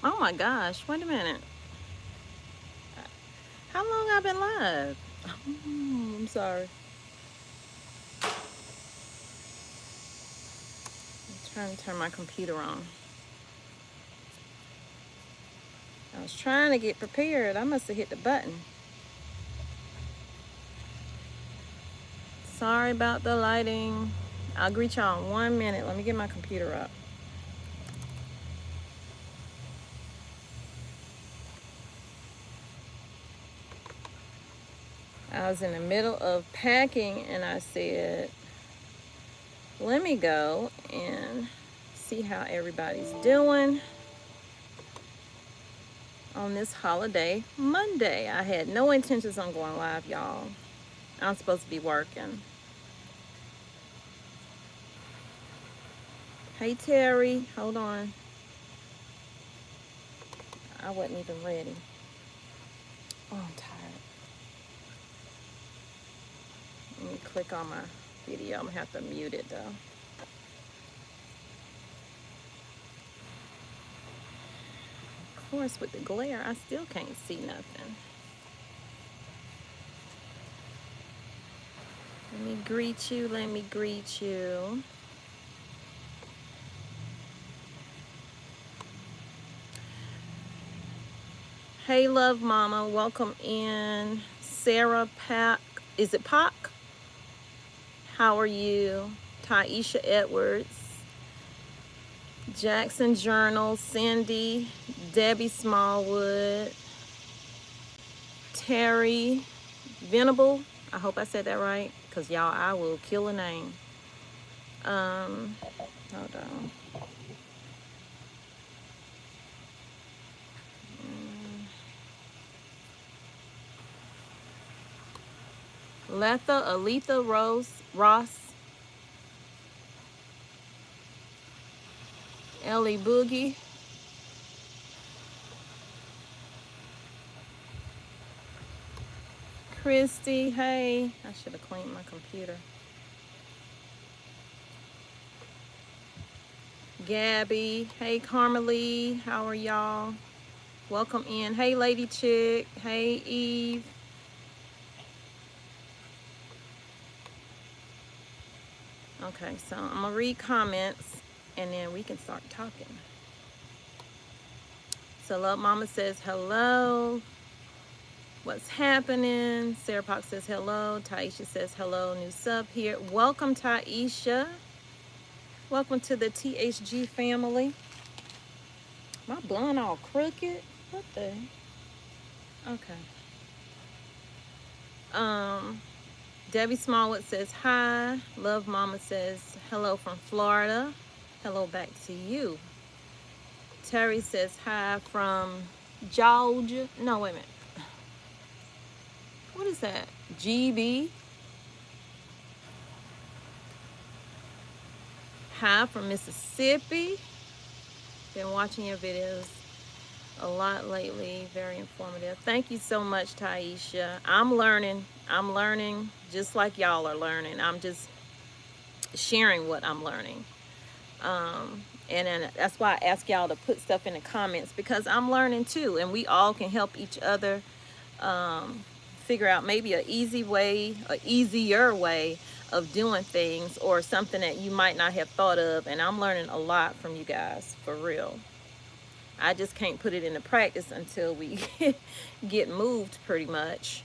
Oh my gosh, wait a minute. How long I've been live? Oh, I'm sorry. I'm trying to turn my computer on. I was trying to get prepared. I must have hit the button. Sorry about the lighting. I'll greet y'all in 1 minute. Let me get my computer up. I was in the middle of packing and I said, let me go and see how everybody's doing on this holiday Monday. I had no intentions on going live, y'all. I'm supposed to be working. Hey, Terry, hold on. I wasn't even ready. Oh, I'm tired. Let me click on my video. I'm gonna have to mute it though. Of course, with the glare, I still can't see nothing. Let me greet you. Let me greet you. Hey, love mama. Welcome in. Sarah Pack. Is it Pack? How are you? Taisha Edwards. Jackson Journal. Cindy. Debbie Smallwood. Terry Venable. I hope I said that right. Because y'all, I will kill a name. Hold on. Letha, Aletha Ross, Ellie Boogie, Christy, hey, I should have cleaned my computer. Gabby, hey Carmelie, how are y'all? Welcome in. Hey Lady Chick, hey Eve. Okay, so I'm gonna read comments and then we can start talking. So Love Mama says hello. What's happening? Sarah Park says hello. Taisha says hello. New sub here. Welcome, Taisha. Welcome to the THG family. My blonde all crooked. What the? Okay. Debbie Smallwood says hi. Love Mama says hello from Florida. Hello back to you. Terry says hi from Georgia. No, wait a minute. What is that? GB. Hi from Mississippi. Been watching your videos a lot lately. Very informative. Thank you so much, Taisha. I'm learning just like y'all are learning. I'm just sharing what I'm learning. And then that's why I ask y'all to put stuff in the comments, because I'm learning too, and we all can help each other figure out maybe an easy way, an easier way of doing things, or something that you might not have thought of. And I'm learning a lot from you guys, for real. I just can't put it into practice until we get moved, pretty much.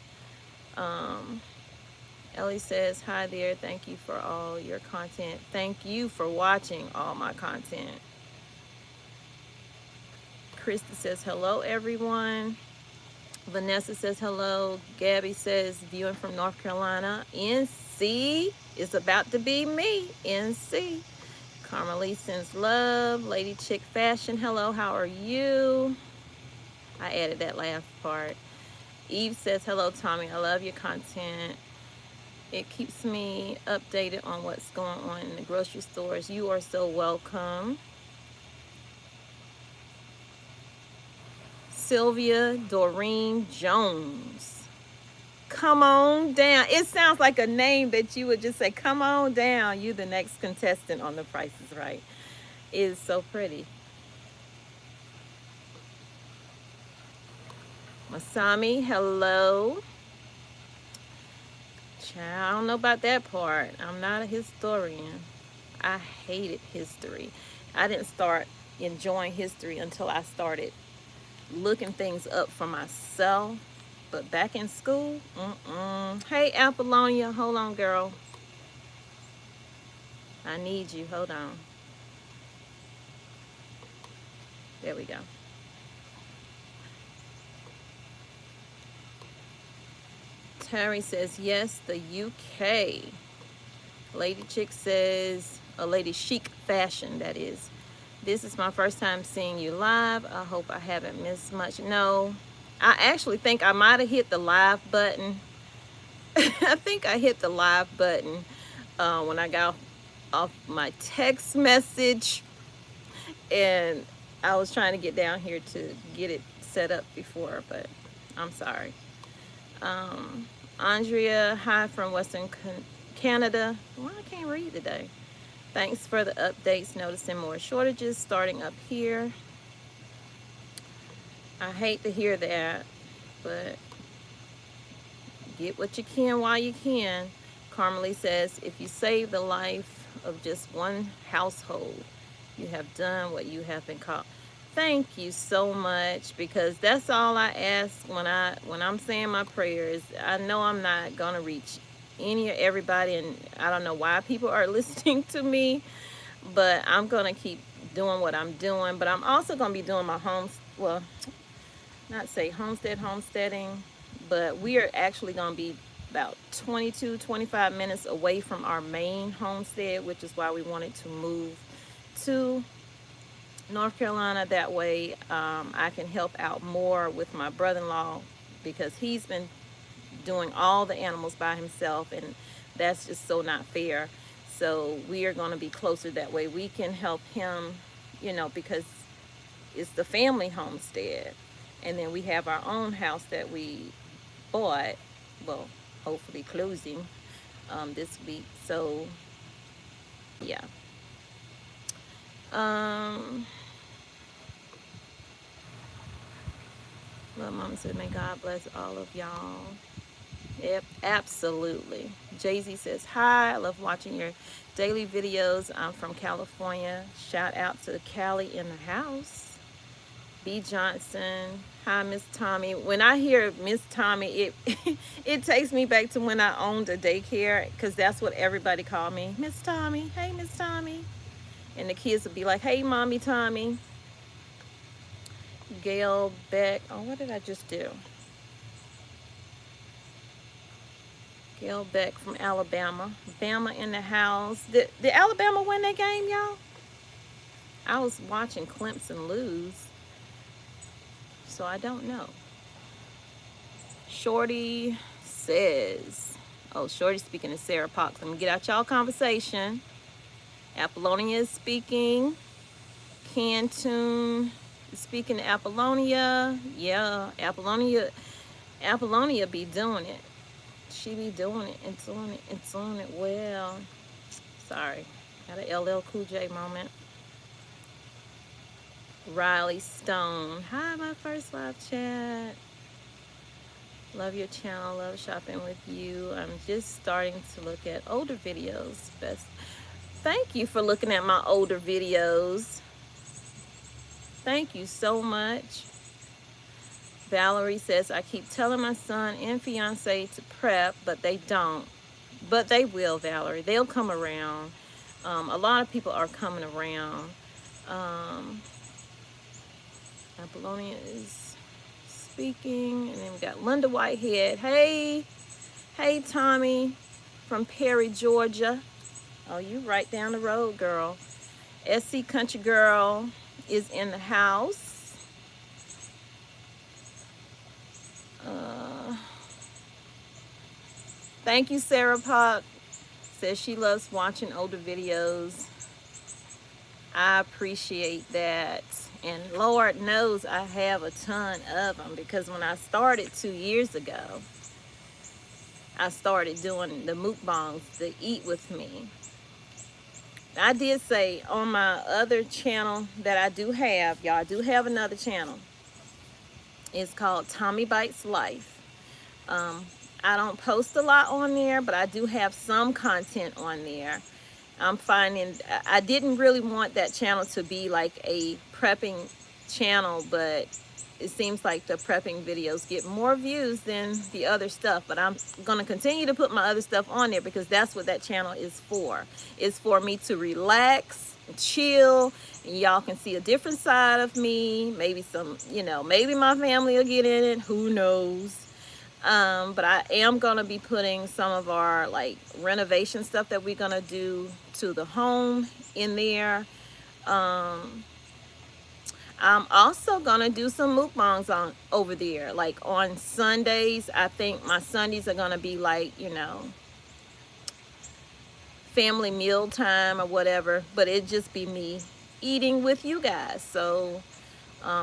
Ellie says, hi there. Thank you for all your content. Thank you for watching all my content. Krista says, hello, everyone. Vanessa says, hello. Gabby says, viewing from North Carolina. NC is about to be me. NC. Carmelie sends love. Lady Chick Fashion, hello, how are you? I added that last part. Eve says, hello, Tommy. I love your content. It keeps me updated on what's going on in the grocery stores. You are so welcome. Sylvia Doreen Jones. Come on down. It sounds like a name that you would just say, come on down. You the next contestant on The Price is Right. It is so pretty. Masami, hello. Child, I don't know about that part. I'm not a historian. I hated history. I didn't start enjoying history until I started looking things up for myself. But back in school, Hey, Apollonia, hold on, girl. I need you. Hold on. There we go. Terry says, yes, the UK. Lady Chick says, a Lady Chic Fashion, that is. This is my first time seeing you live. I hope I haven't missed much. No, I actually think I might have hit the live button. I think I hit the live button when I got off my text message. And I was trying to get down here to get it set up before, but I'm sorry. Andrea, hi from Western Canada. Well, I can't read today. Thanks for the updates. Noticing more shortages starting up here. I hate to hear that, but get what you can while you can. Carmelie says, if you save the life of just one household, you have done what you have been called. Thank you so much, because that's all I ask when I'm saying my prayers. I know I'm not gonna reach any or everybody, and I don't know why people are listening to me, but I'm gonna keep doing what I'm doing. But I'm also gonna be doing my not say homesteading, but we are actually gonna be about 22-25 minutes away from our main homestead, which is why we wanted to move to North Carolina. That way I can help out more with my brother-in-law, because he's been doing all the animals by himself, and that's just so not fair. So we are going to be closer, that way we can help him, because it's the family homestead, and then we have our own house that we bought, well, hopefully closing this week. So yeah. Love Mama said, may God bless all of y'all. Yep, absolutely. Jay-Z says, hi, I love watching your daily videos. I'm from California. Shout out to Cali in the house. B. Johnson, hi, Miss Tommy. When I hear Miss Tommy, it it takes me back to when I owned a daycare, because that's what everybody called me. Miss Tommy, hey, Miss Tommy. And the kids would be like, hey, Mommy Tommy. Gail Beck, oh, what did I just do? Gail Beck from Alabama. Bama in the house. Did Alabama win that game, y'all? I was watching Clemson lose, so I don't know. Shorty says, oh, Shorty speaking to Sarah Pox. Let me get out y'all conversation. Apollonia is speaking. Cantoon is speaking to Apollonia. Yeah, Apollonia be doing it. She be doing it and doing it and doing it well. Sorry, had a LL Cool J moment. Riley Stone, hi, my first live chat. Love your channel, love shopping with you. I'm just starting to look at older videos. Thank you for looking at my older videos. Thank you so much. Valerie says, I keep telling my son and fiance to prep, but they don't. But they will, Valerie. They'll come around. A lot of people are coming around. Apollonia is speaking. And then we got Linda Whitehead. Hey, Tommy from Perry, Georgia. Oh, you right down the road, girl. SC Country Girl is in the house. Thank you, Sarah Pop. Says she loves watching older videos. I appreciate that. And Lord knows I have a ton of them, because when I started 2 years ago, I started doing the mukbangs, the Eat With Me. I did say on my other channel that I do have, y'all, I do have another channel. It's called Tommy Bites Life. Um, I don't post a lot on there, but I do have some content on there. I'm finding I didn't really want that channel to be like a prepping channel, but it seems like the prepping videos get more views than the other stuff. But I'm going to continue to put my other stuff on there because that's what that channel is for. It's for me to relax, chill, and y'all can see a different side of me. Maybe some, maybe my family will get in it. Who knows? But I am going to be putting some of our like renovation stuff that we're going to do to the home in there. Um, I'm also going to do some mukbangs on over there. Like on Sundays, I think my Sundays are going to be like, family meal time or whatever, but it just be me eating with you guys. So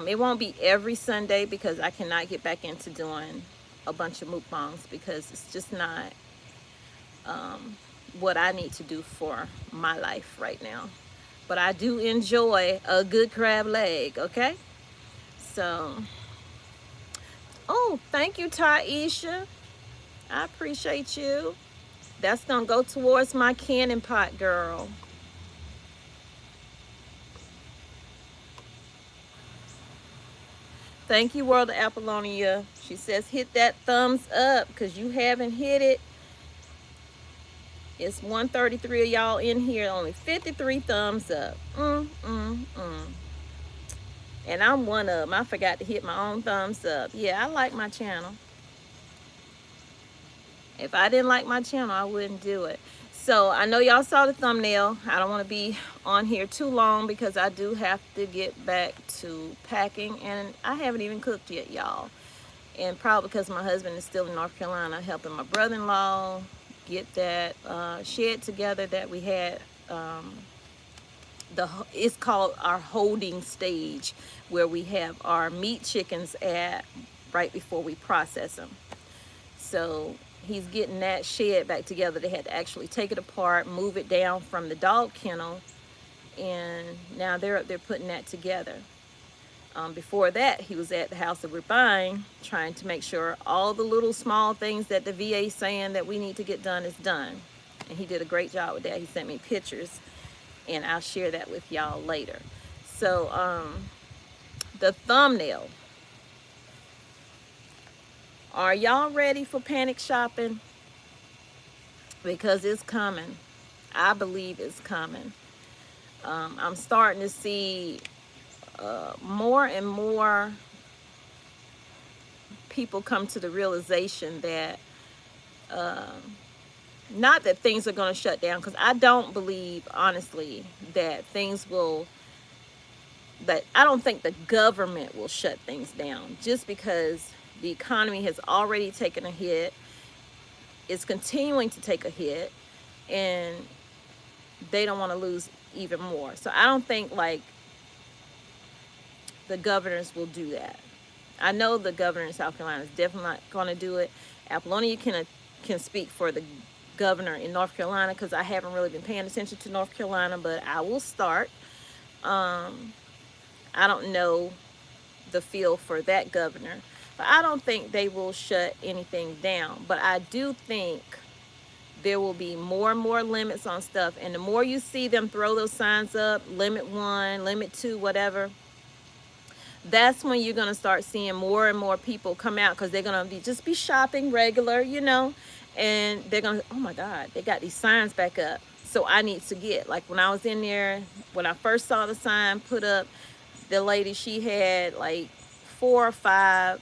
it won't be every Sunday because I cannot get back into doing a bunch of mukbangs because it's just not what I need to do for my life right now. But I do enjoy a good crab leg, okay? So, oh, thank you, Taisha. I appreciate you. That's going to go towards my canning pot, girl. Thank you, World of Apollonia. She says, hit that thumbs up because you haven't hit it. It's 133 of y'all in here, only 53 thumbs up. And I'm one of them. I forgot to hit my own thumbs up. Yeah, I like my channel. If I didn't like my channel, I wouldn't do it. So I know y'all saw the thumbnail. I don't want to be on here too long because I do have to get back to packing. And I haven't even cooked yet, y'all. And probably because my husband is still in North Carolina helping my brother-in-law get that shed together that we had. It's called our holding stage, where we have our meat chickens at right before we process them. So he's getting that shed back together. They had to actually take it apart, move it down from the dog kennel, and now they're putting that together. Before that, he was at the house that we're buying, trying to make sure all the little small things that the VA is saying that we need to get done is done. And he did a great job with that. He sent me pictures, and I'll share that with y'all later. So the thumbnail. Are y'all ready for panic shopping? Because it's coming. I believe it's coming. I'm starting to see more and more people come to the realization that not that things are going to shut down, because I don't believe, honestly, that I don't think the government will shut things down, just because the economy has already taken a hit. It's continuing to take a hit, and they don't want to lose even more. So I don't think like the governors will do that. I know the governor in South Carolina is definitely not going to do it. Apollonia can speak for the governor in North Carolina, because I haven't really been paying attention to North Carolina, but I will start. I don't know the feel for that governor, but I don't think they will shut anything down. But I do think there will be more and more limits on stuff, and the more you see them throw those signs up, limit 1, limit 2, whatever, that's when you're going to start seeing more and more people come out, because they're going to just be shopping regular, and they're going to, oh my God, they got these signs back up. So I need to get, like when I was in there, when I first saw the sign put up, the lady, she had like 4 or 5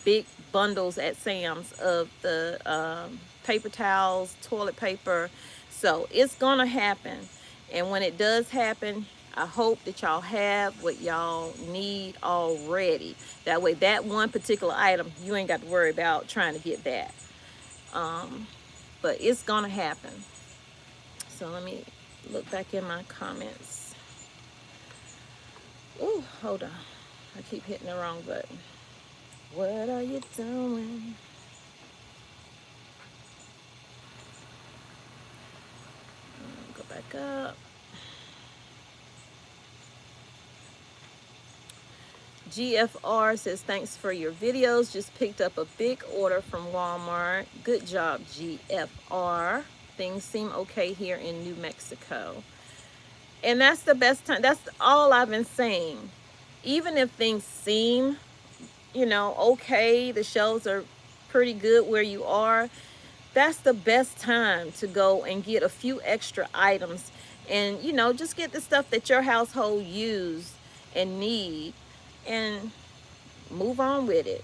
big bundles at Sam's of the paper towels, toilet paper. So it's going to happen. And when it does happen, I hope that y'all have what y'all need already. That way, that one particular item, you ain't got to worry about trying to get that. But it's going to happen. So let me look back in my comments. Ooh, hold on. I keep hitting the wrong button. What are you doing? Go back up. GFR says, thanks for your videos. Just picked up a big order from Walmart. Good job, GFR. Things seem okay here in New Mexico. And that's the best time. That's all I've been saying. Even if things seem, okay, the shelves are pretty good where you are, that's the best time to go and get a few extra items and, just get the stuff that your household use and need and move on with it.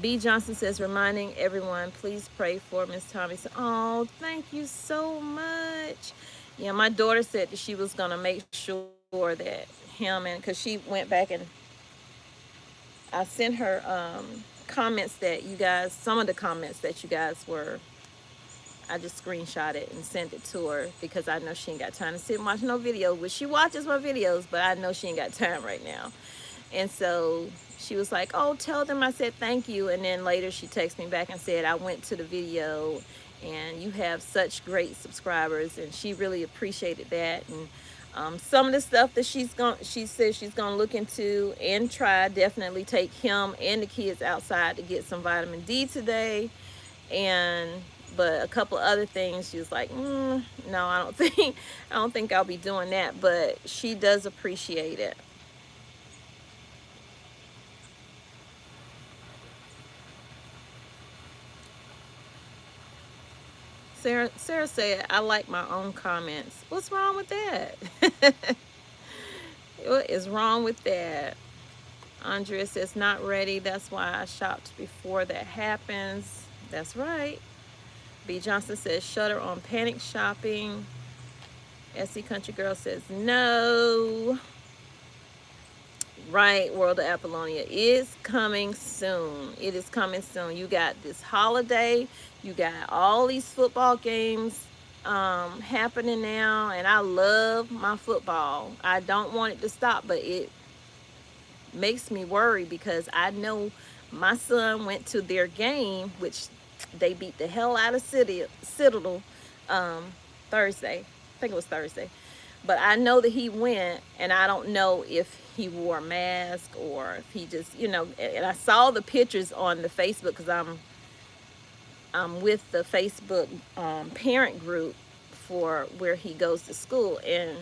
B. Johnson says, reminding everyone, please pray for Miss Tommy. Oh, thank you so much. Yeah, my daughter said that she was going to make sure that because she went back and I sent her comments that you guys, some of the comments that you guys were, I just screenshot it and sent it to her because I know she ain't got time to sit and watch no video. Well, she watches my videos, but I know she ain't got time right now. And so she was like, oh, tell them I said thank you. And then later she texted me back and said, I went to the video and you have such great subscribers. And she really appreciated that. And some of the stuff that she says she's going to look into and try, definitely take him and the kids outside to get some vitamin D today. But a couple other things, she was like, no, I don't think I'll be doing that. But she does appreciate it. Sarah said, I like my own comments. What's wrong with that? What is wrong with that? Andrea says, not ready. That's why I shopped before that happens. That's right. B. Johnson says, shutter on panic shopping. SC Country Girl says, no. Right, World of Apollonia is coming soon. It is coming soon. You got this holiday. You got all these football games happening now. And I love my football. I don't want it to stop, but it makes me worry because I know my son went to their game, which they beat the hell out of Citadel Thursday. I think it was Thursday. But I know that he went, and I don't know if he wore a mask or if he just, and I saw the pictures on the Facebook because I'm with the Facebook parent group for where he goes to school, and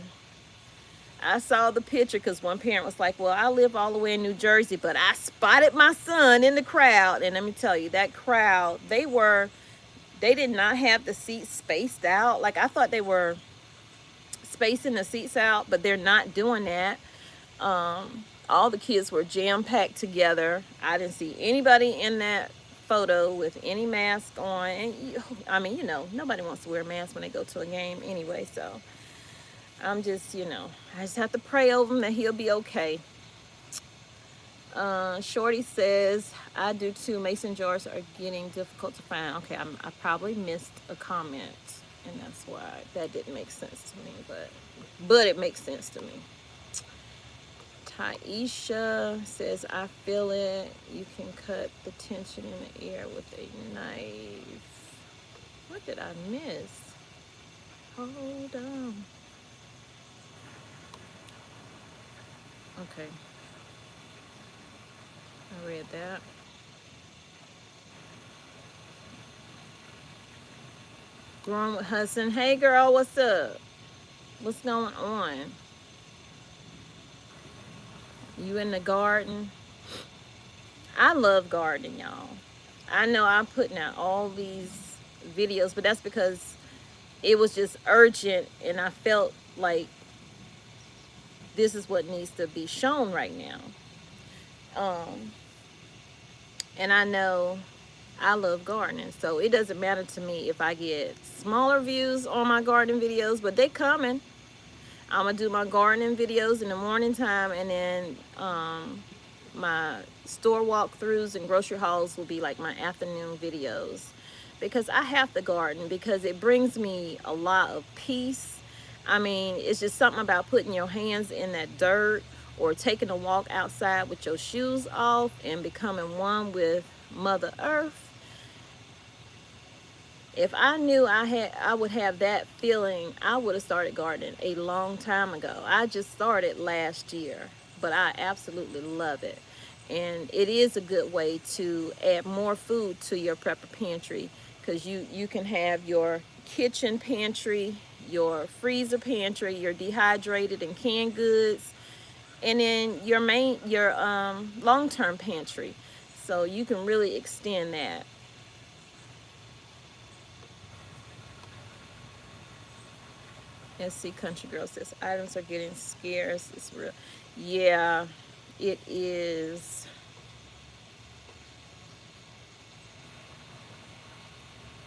I saw the picture because one parent was like, well, I live all the way in New Jersey, but I spotted my son in the crowd, and let me tell you, that crowd, they did not have the seats spaced out. Like, I thought they were spacing the seats out, but they're not doing that. All the kids were jam-packed together. I didn't see anybody in that photo with any mask on. And I mean, nobody wants to wear a mask when they go to a game anyway. So I'm just, I just have to pray over him that he'll be okay. Shorty says, I do too. Mason jars are getting difficult to find. Okay, I probably missed a comment, and that's why that didn't make sense to me, but it makes sense to me. Taisha says, I feel it. You can cut the tension in the air with a knife. What did I miss? Hold on. Okay. I read that. Growing with Hudson. Hey girl, what's up? What's going on? You in the garden? I love gardening, y'all. I know I'm putting out all these videos, but that's because it was just urgent and I felt like this is what needs to be shown right now. And I know I love gardening, so it doesn't matter to me if I get smaller views on my garden videos, but they coming. I'm gonna do my gardening videos in the morning time, and then my store walkthroughs and grocery hauls will be like my afternoon videos, because I have to garden because it brings me a lot of peace. I mean, it's just something about putting your hands in that dirt or taking a walk outside with your shoes off and becoming one with Mother Earth. If I knew I would have that feeling, I would have started gardening a long time ago. I just started last year. but I absolutely love it. And it is a good way to add more food to your prepper pantry, because you can have your kitchen pantry, your freezer pantry, your dehydrated and canned goods, and then your long-term pantry. So you can really extend that. Let's see, Country Girl says items are getting scarce. It's real. Yeah, it is.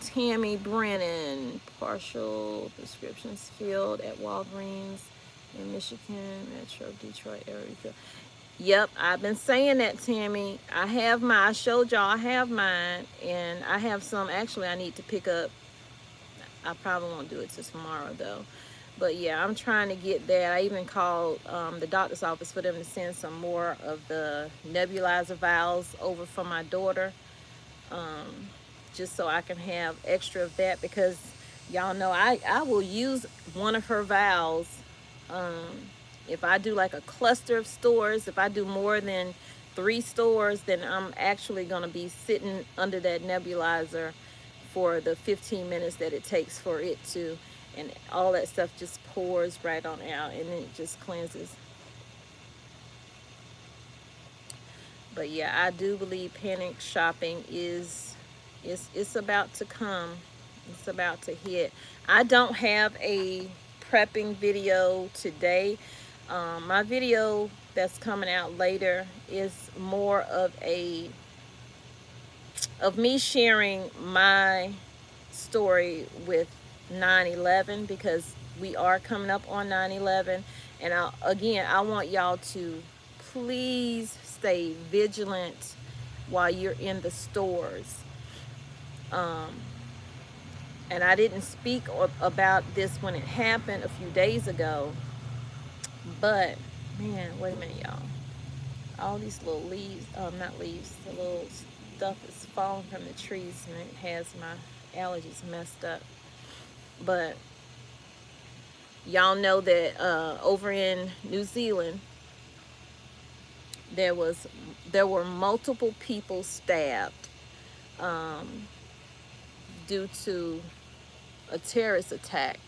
Tammy Brennan, partial prescriptions filled at Walgreens in Michigan, Metro Detroit area. Yep, I've been saying that, Tammy. I have mine. I showed y'all I have mine, and I have some actually I need to pick up. I probably won't do it till tomorrow though. But yeah, I'm trying to get that. I even called the doctor's office for them to send some more of the nebulizer vials over for my daughter, just so I can have extra of that, because y'all know I will use one of her vials. If I do like a cluster of stores, if I do more than 3 stores, then I'm actually going to be sitting under that nebulizer for the 15 minutes that it takes for it to, and all that stuff just pours right on out, and it just cleanses. But yeah, I do believe panic shopping is it's about to come. It's about to hit. I don't have a prepping video today. My video that's coming out later is more of me sharing my story with 9/11, because we are coming up on 9/11, and I want y'all to please stay vigilant while you're in the stores. And I didn't speak about this when it happened a few days ago, but man, wait a minute, y'all. All these little leaves, not leaves, the little stuff is falling from the trees, and it has my allergies messed up. But y'all know that over in New Zealand, there were multiple people stabbed due to a terrorist attack.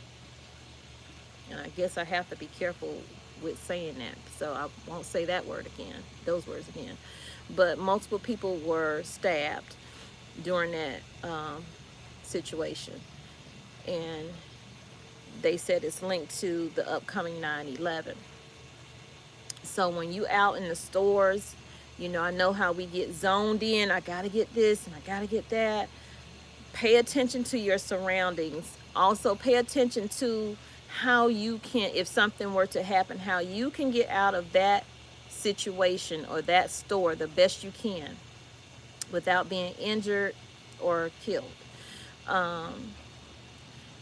And I guess I have to be careful with saying that, so I won't say those words again. But multiple people were stabbed during that situation, and they said it's linked to the upcoming 9/11. So when you out in the stores, I know how we get zoned in. I gotta get this and I gotta get that. Pay attention to your surroundings. Also pay attention to how you can, if something were to happen, how you can get out of that situation or that store the best you can without being injured or killed.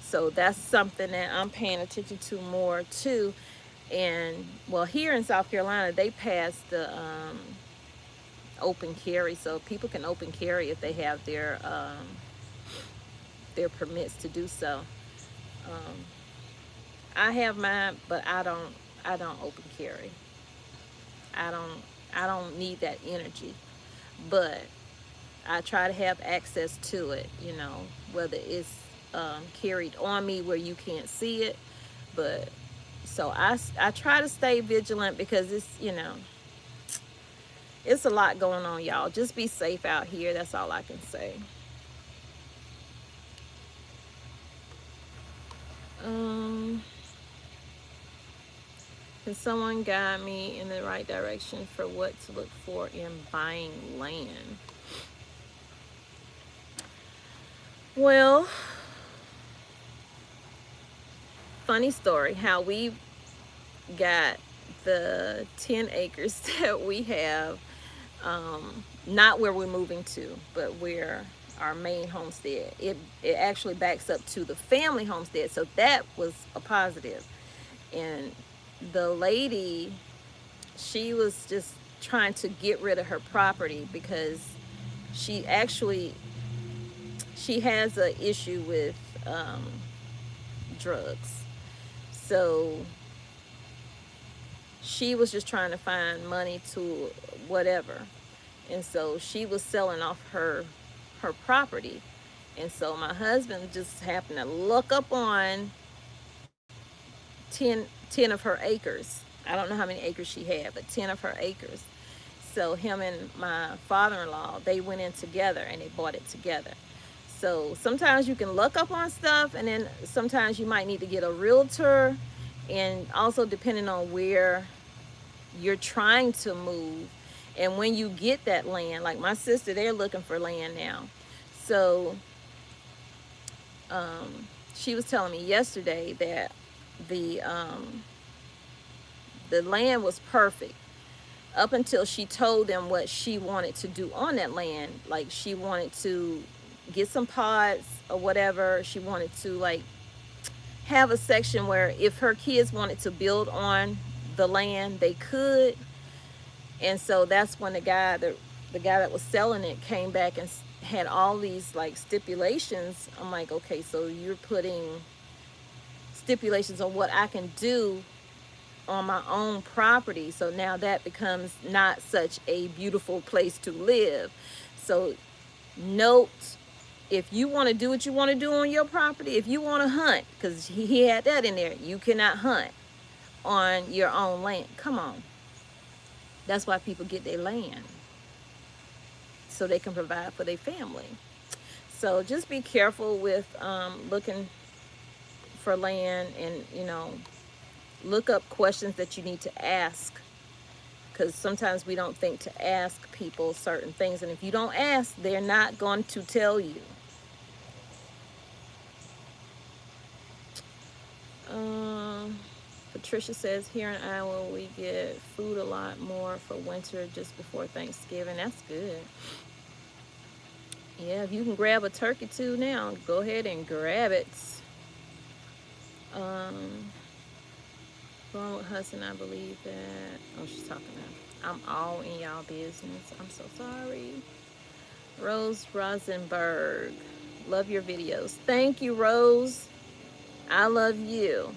So that's something that I'm paying attention to more too. And well, here in South Carolina, they passed the open carry, so people can open carry if they have their permits to do so. I have mine, but I don't open carry. I don't need that energy, but I try to have access to it, whether it's carried on me where you can't see it. But so I try to stay vigilant, because it's a lot going on, y'all. Just be safe out here. That's all I can say. Can someone guide me in the right direction for what to look for in buying land? Well, funny story how we got the 10 acres that we have, not where we're moving to, but where our main homestead, it actually backs up to the family homestead, so that was a positive. And the lady, she was just trying to get rid of her property, because she has an issue with drugs. So she was just trying to find money to whatever. And so she was selling off her property. And so my husband just happened to look up on 10 of her acres. I don't know how many acres she had, but 10 of her acres. So him and my father-in-law, they went in together and they bought it together. So sometimes you can look up on stuff, and then sometimes you might need to get a realtor. And also depending on where you're trying to move, and when you get that land, like my sister, they're looking for land now. So she was telling me yesterday that the um, the land was perfect up until she told them what she wanted to do on that land. Like she wanted to get some pods or whatever. She wanted to like have a section where if her kids wanted to build on the land, they could. And so that's when the guy that was selling it came back and had all these like stipulations. I'm like, okay, so you're putting stipulations on what I can do on my own property. So now that becomes not such a beautiful place to live. So note, if you want to do what you want to do on your property, if you want to hunt, because he had that in there, you cannot hunt on your own land. Come on. That's why people get their land, so they can provide for their family. So just be careful with looking for land, and look up questions that you need to ask, because sometimes we don't think to ask people certain things, and if you don't ask, they're not going to tell you. Patricia says, here in Iowa we get food a lot more for winter just before Thanksgiving. That's good. Yeah, if you can grab a turkey too now, go ahead and grab it. Going with Hudson, I believe that. Oh, she's talking about. I'm all in y'all business. I'm so sorry. Rose Rosenberg. Love your videos. Thank you, Rose. I love you.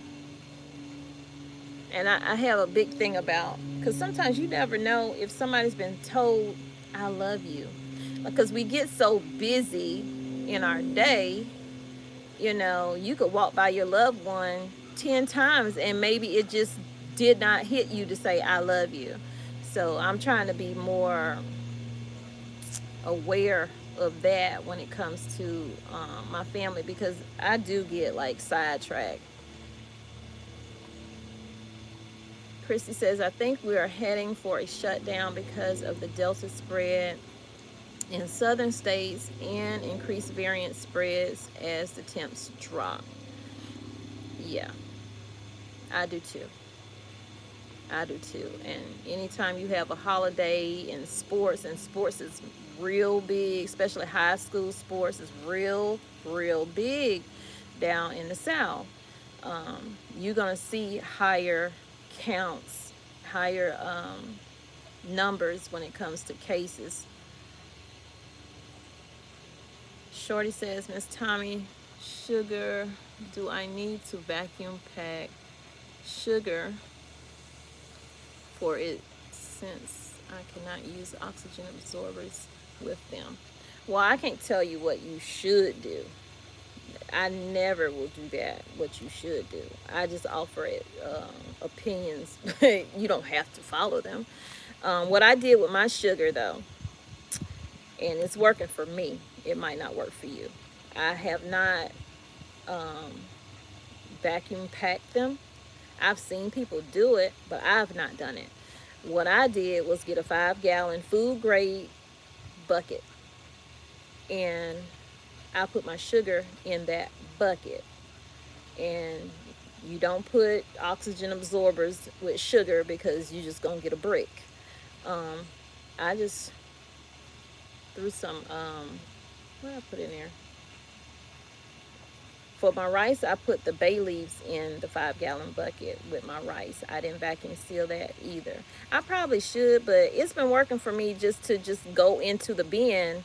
And I have a big thing about, because sometimes you never know if somebody's been told, I love you. Because we get so busy in our day, you could walk by your loved one 10 times and maybe it just did not hit you to say, I love you. So I'm trying to be more aware of that when it comes to my family, because I do get like sidetracked. Christy says, I think we are heading for a shutdown because of the Delta spread in southern states and increased variant spreads as the temps drop. Yeah, I do too. I do too. And anytime you have a holiday in sports, and sports is real big, especially high school sports is real big down in the South, you're going to see higher counts, higher numbers when it comes to cases. Shorty says, Miss Tommy, sugar, do I need to vacuum pack sugar for it since I cannot use oxygen absorbers with them? Well, I can't tell you what you should do. I never will do that, what you should do. I just offer it, opinions. You don't have to follow them. What I did with my sugar, though, and it's working for me, it might not work for you. I have not vacuum packed them. I've seen people do it, but I've not done it. What I did was get a 5-gallon food grade bucket, and I put my sugar in that bucket. And you don't put oxygen absorbers with sugar because you're just gonna get a brick. I just threw some what did I put in there? For my rice, I put the bay leaves in the 5-gallon bucket with my rice. I didn't vacuum seal that either. I probably should, but it's been working for me just to go into the bin.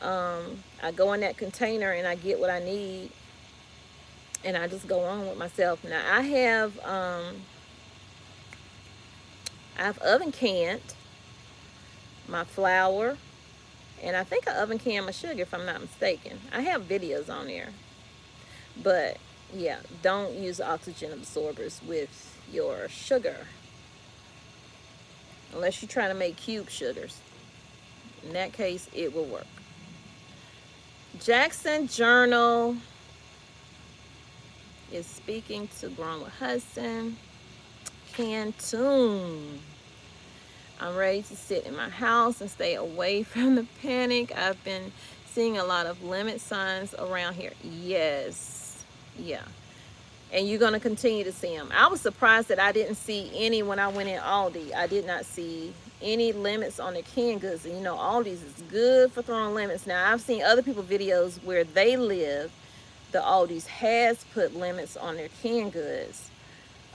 I go in that container and I get what I need, and I just go on with myself. Now I have I've oven canned my flour, and I think I oven canned my sugar if I'm not mistaken. I have videos on there. But yeah, don't use oxygen absorbers with your sugar unless you're trying to make cube sugars. In that case, it will work. Jackson Journal is speaking to Grown with Hudson. Canton. I'm ready to sit in my house and stay away from the panic. I've been seeing a lot of limit signs around here. Yes. Yeah. And you're going to continue to see them. I was surprised that I didn't see any when I went in Aldi. I did not see any limits on their canned goods. And you know, Aldi's is good for throwing limits. Now, I've seen other people videos where they live. The Aldi's has put limits on their canned goods.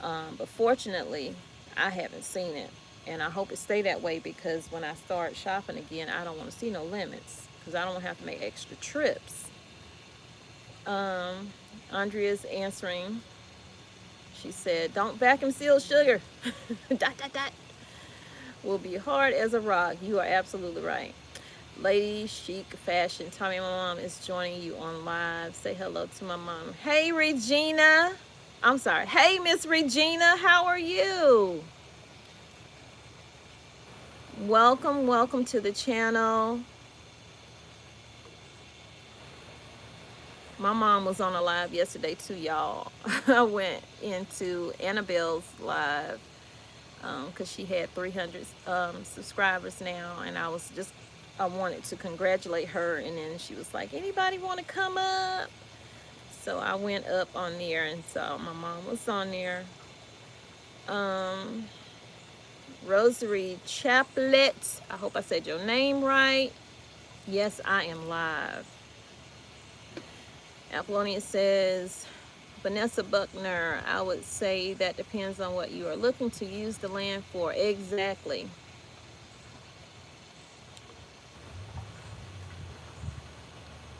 But fortunately, I haven't seen it. And I hope it stay that way, because when I start shopping again, I don't want to see no limits, because I don't have to make extra trips. Andrea's answering. She said, don't vacuum seal sugar. dot, dot, dot. Will be hard as a rock. You are absolutely right. Lady Chic Fashion. Tommy, my mom is joining you on live. Say hello to my mom. Hey, Regina. I'm sorry. Hey, Miss Regina. How are you? Welcome, welcome to the channel. My mom was on a live yesterday too, y'all. I went into Annabelle's live because she had 300 subscribers now, and I wanted to congratulate her, and then she was like, anybody want to come up? So I went up on there and saw my mom was on there. Rosary Chaplet, I hope I said your name right. Yes, I am live. Apollonia says, Vanessa Buckner, I would say that depends on what you are looking to use the land for. Exactly.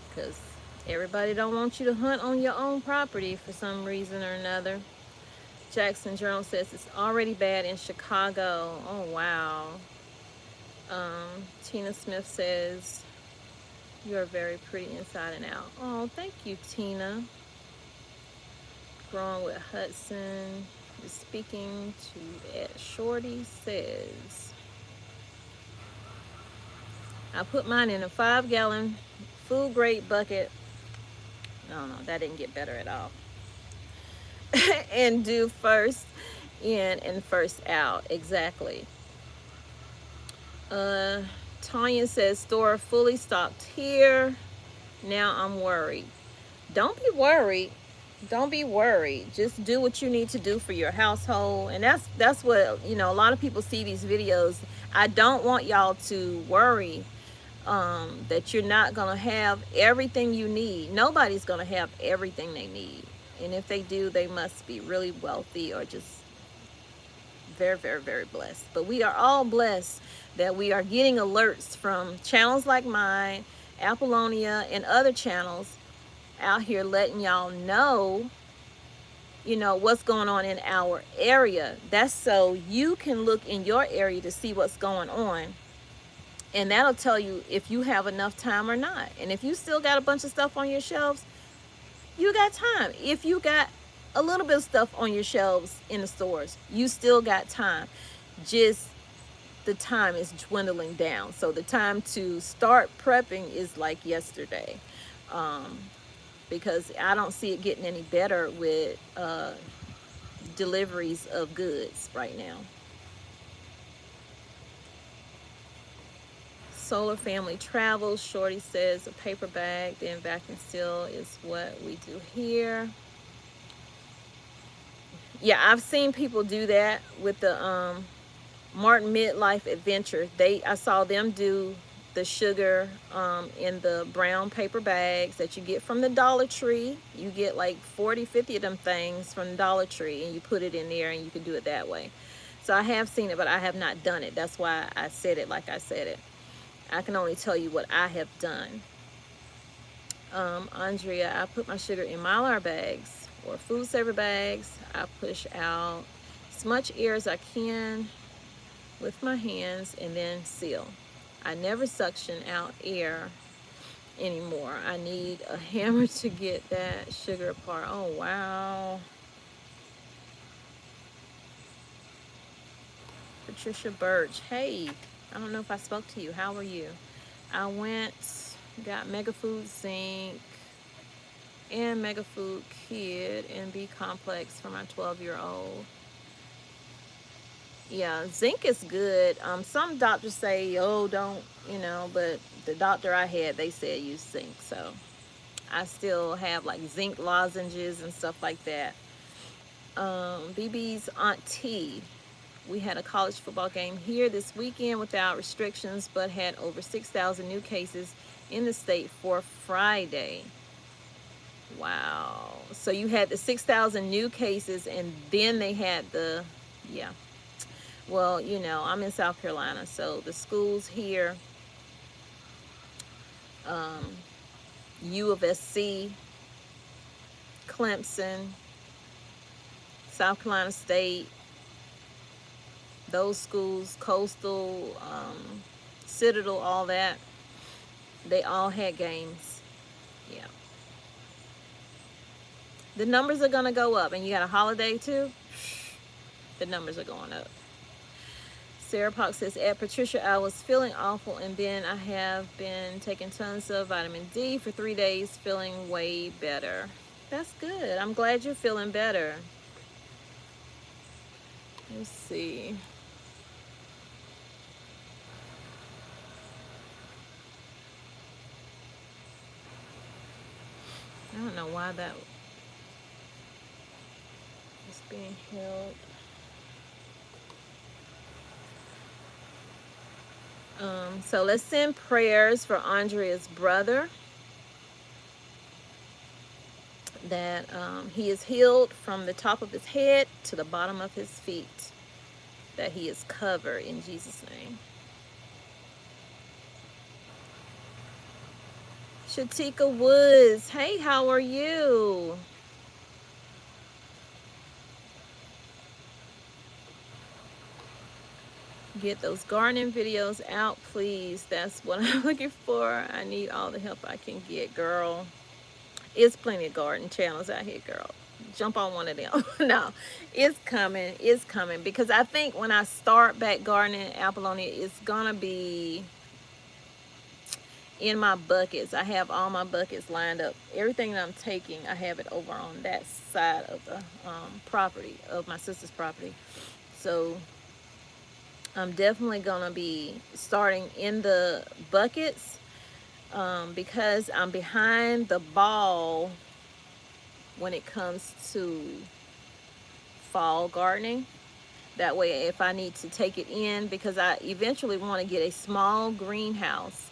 Because everybody don't want you to hunt on your own property for some reason or another. Jackson Journal says it's already bad in Chicago. Oh, wow. Tina Smith says, you are very pretty inside and out. Oh, thank you, Tina. Growing with Hudson is speaking to Ed. Shorty says, I put mine in a 5-gallon food grade bucket. No, that didn't get better at all. And do first in and first out. Exactly. Tanya says, store fully stocked here. Now I'm worried. Don't be worried. Don't be worried. Just do what you need to do for your household. And that's what, you know, a lot of people see these videos. I don't want y'all to worry that you're not going to have everything you need. Nobody's going to have everything they need. And if they do, they must be really wealthy or just very, very, very blessed. But we are all blessed that we are getting alerts from channels like mine, Apollonia, and other channels out here letting y'all know, you know, what's going on in our area. That's so you can look in your area to see what's going on. And that'll tell you if you have enough time or not. And if you still got a bunch of stuff on your shelves, you got time. If you got a little bit of stuff on your shelves in the stores, you still got time. Just the time is dwindling down. So the time to start prepping is like yesterday. Because I don't see it getting any better with deliveries of goods right now. Solar Family Travels, Shorty says a paper bag, then vacuum seal is what we do here. Yeah, I've seen people do that with the Martin Midlife Adventure. I saw them do the sugar in the brown paper bags that you get from the Dollar Tree. You get like 40, 50 of them things from the Dollar Tree, and you put it in there and you can do it that way. So I have seen it, but I have not done it. That's why I said it like I said it. I can only tell you what I have done. Andrea, I put my sugar in Mylar bags or food saver bags. I push out as much air as I can with my hands and then seal. I never suction out air anymore. I need a hammer to get that sugar apart. Oh, wow. Patricia Birch. Hey, I don't know if I spoke to you. How are you? I went, got Mega Food Zinc and Mega Food Kid and B Complex for my 12-year-old. Yeah, zinc is good. Some doctors say, oh, don't, but the doctor I had, they said use zinc. So I still have like zinc lozenges and stuff like that. BB's Aunt T. We had a college football game here this weekend without restrictions, but had over 6,000 new cases in the state for Friday. Wow. So you had the 6,000 new cases, and then they had yeah. Well, I'm in South Carolina, so the schools here, U of SC, Clemson, South Carolina State, those schools, Coastal, Citadel, all that, they all had games. Yeah. The numbers are going to go up, and you got a holiday too, the numbers are going up. Sarah Park says, at Patricia, I was feeling awful, and then I have been taking tons of vitamin D for 3 days, feeling way better. That's good. I'm glad you're feeling better. Let's see. I don't know why that is being held. So let's send prayers for Andrea's brother, that he is healed from the top of his head to the bottom of his feet, that he is covered in Jesus' name. Shatika Woods, hey, how are you? Get those gardening videos out, please. That's what I'm looking for. I need all the help I can get, girl. It's plenty of garden channels out here, girl. Jump on one of them. No, it's coming. It's coming. Because I think when I start back gardening Apollonia, it's going to be in my buckets. I have all my buckets lined up. Everything that I'm taking, I have it over on that side of the property, of my sister's property. So I'm definitely going to be starting in the buckets because I'm behind the ball when it comes to fall gardening. That way, if I need to take it in, because I eventually want to get a small greenhouse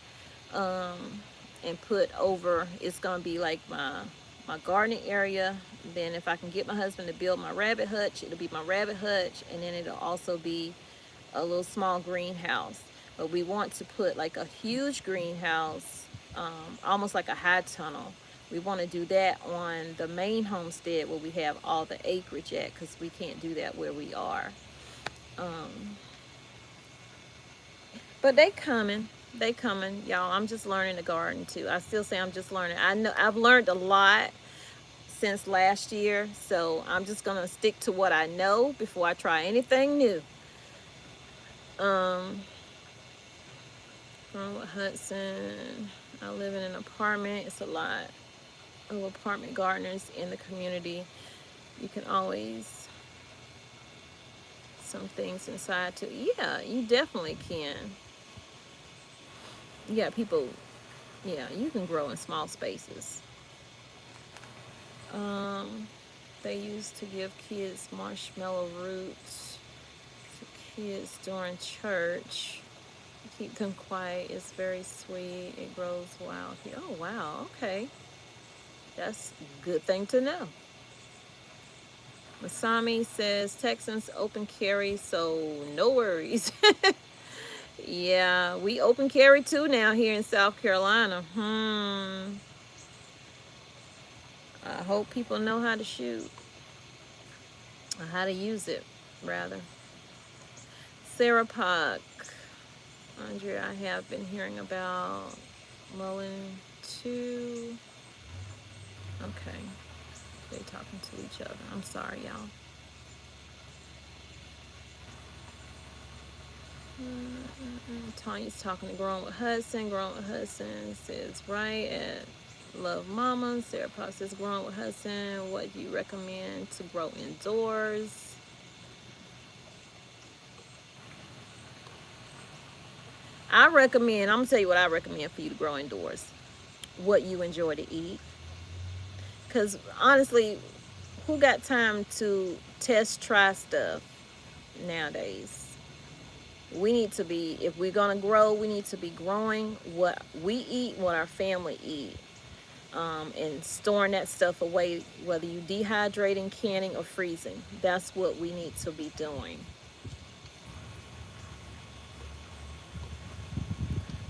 and put over, it's going to be like my gardening area. Then if I can get my husband to build my rabbit hutch, it'll be my rabbit hutch, and then it'll also be a little small greenhouse. But we want to put like a huge greenhouse, almost like a high tunnel. We want to do that on the main homestead where we have all the acreage at, because we can't do that where we are. But they coming, y'all. I'm just learning the garden too. I still say I'm just learning. I know I've learned a lot since last year, so I'm just gonna stick to what I know before I try anything new. Hudson, I live in an apartment. It's a lot of apartment gardeners in the community. You can always some things inside too. Yeah, you definitely can. Yeah, people, yeah, you can grow in small spaces. They used to give kids marshmallow roots to kids during church. Keep them quiet. It's very sweet. It grows wild. Oh, wow. Okay. That's a good thing to know. Masami says Texans open carry, so no worries. Yeah, we open carry too now here in South Carolina. I hope people know how to shoot. Or how to use it, rather. Sarah Park. Andrea, I have been hearing about Mullen too. Okay. They talking to each other. I'm sorry, y'all. Tanya's talking to Growing with Hudson. Growing with Hudson says, right at Love Mama. Sarah Potts says, Growing with Hudson, what do you recommend to grow indoors? I'm going to tell you what I recommend for you to grow indoors. What you enjoy to eat. Because honestly, who got time to try stuff nowadays? We need to be, if we're going to grow, we need to be growing what we eat, what our family eat. And storing that stuff away, whether you dehydrating, canning, or freezing. That's what we need to be doing.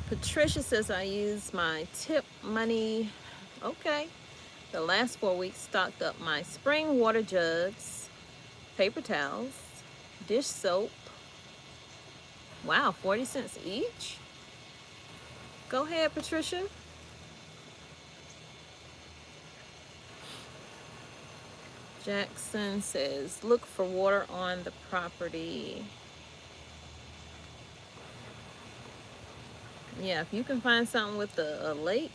Patricia says, I use my tip money. Okay. The last 4 weeks stocked up my spring water jugs, paper towels, dish soap. Wow, 40 cents each? Go ahead, Patricia. Jackson says, look for water on the property. Yeah, if you can find something with a lake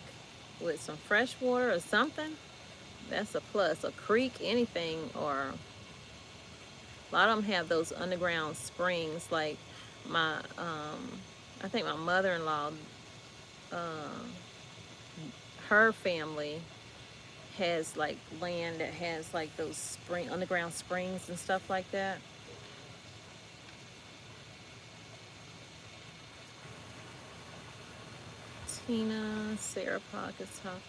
with some fresh water or something, that's a plus. A creek, anything, or a lot of them have those underground springs. Like I think my mother-in-law, her family has like land that has like those underground springs and stuff like that. Tina, Sarah Park is talking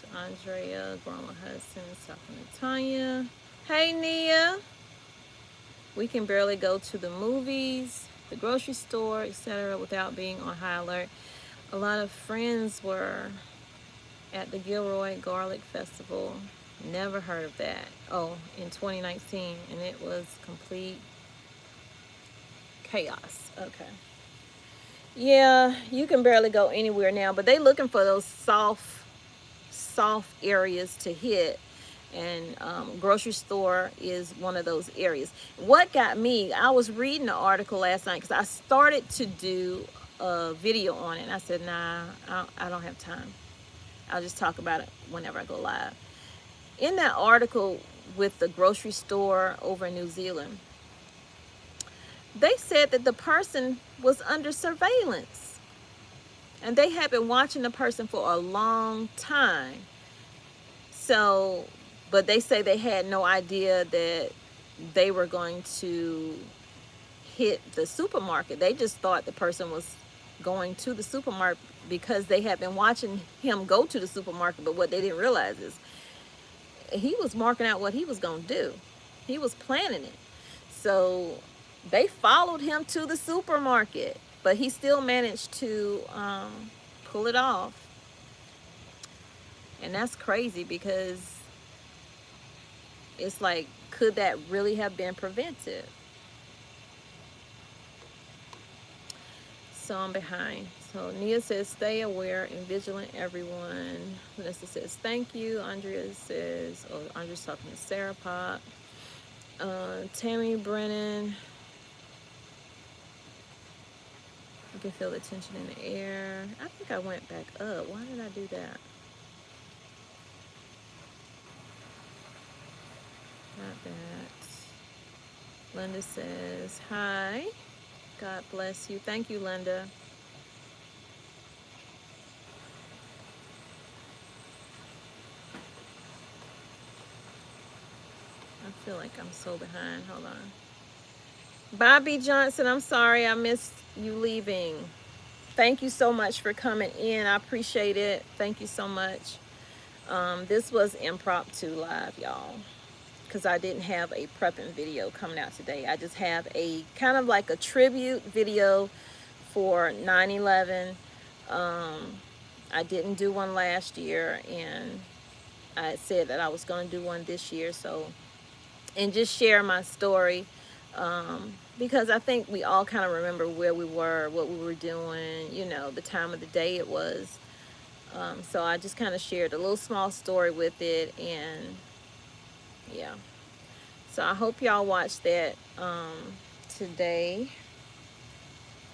to Andrea, Grandma Hudson is talking to Tanya. Hey Nia. We can barely go to the movies, the grocery store, etc. without being on high alert. A lot of friends were at the Gilroy Garlic Festival. Never heard of that. Oh, in 2019, and it was complete chaos. Okay. Yeah, you can barely go anywhere now, but they looking for those soft areas to hit, and grocery store is one of those areas. What got me, I was reading the article last night because I started to do a video on it, and I said, nah, I don't have time. I'll just talk about it whenever I go live. In that article with the grocery store over in New Zealand, they said that the person was under surveillance, and they had been watching the person for a long time. So, but they say they had no idea that they were going to hit the supermarket. They just thought the person was going to the supermarket because they had been watching him go to the supermarket. But what they didn't realize is he was marking out what he was going to do. He was planning it. So they followed him to the supermarket, but he still managed to pull it off. And that's crazy because it's like, could that really have been prevented? So I'm behind. So Nia says, stay aware and vigilant, everyone. Vanessa says, thank you. Andrea says, oh, Andrea's talking to Sarah Pop. Tammy Brennan. You can feel the tension in the air. I think I went back up. Why did I do that? Not that. Linda says, hi. God bless you. Thank you, Linda. I feel like I'm so behind. Hold on. Bobby Johnson, I'm sorry I missed you leaving. Thank you so much for coming in. I appreciate it. Thank you so much. This was impromptu live, y'all, because I didn't have a prepping video coming out today. I just have a kind of like a tribute video for 9/11. I didn't do one last year, and I said that I was going to do one this year. So, and just share my story Because I think we all kind of remember where we were, what we were doing, the time of the day it was. So I just kind of shared a little small story with it, and yeah. So I hope y'all watch that today,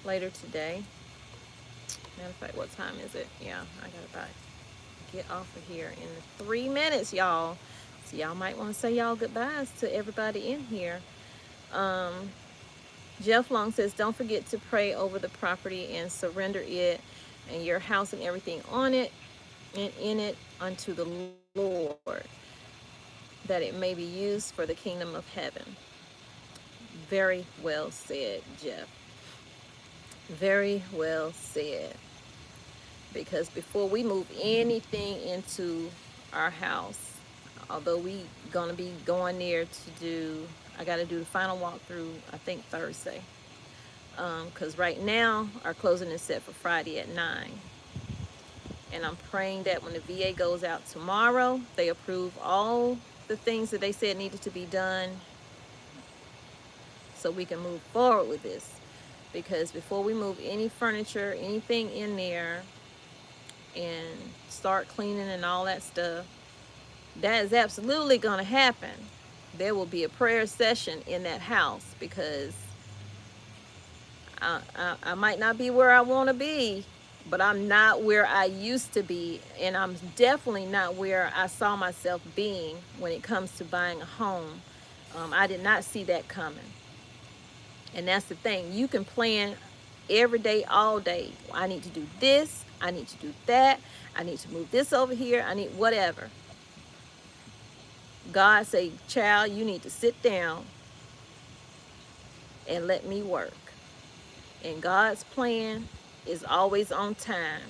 later today. Matter of fact, what time is it? Yeah, I gotta get off of here in 3 minutes, y'all. So y'all might want to say y'all goodbyes to everybody in here. Um, Jeff Long says, don't forget to pray over the property and surrender it and your house and everything on it and in it unto the Lord, that it may be used for the kingdom of heaven. Very well said, Jeff. Very well said. Because before we move anything into our house, although we gonna be going there to do, I gotta do the final walkthrough, I think Thursday. Because right now our closing is set for Friday at 9. And I'm praying that when the VA goes out tomorrow, they approve all the things that they said needed to be done so we can move forward with this. Because before we move any furniture, anything in there, and start cleaning and all that stuff, that is absolutely going to happen. There will be a prayer session in that house, because I might not be where I want to be, but I'm not where I used to be, and I'm definitely not where I saw myself being when it comes to buying a home. I did not see that coming. And that's the thing. You can plan every day, all day. I need to do this. I need to do that. I need to move this over here. I need whatever. God say, child, you need to sit down and let me work. And God's plan is always on time.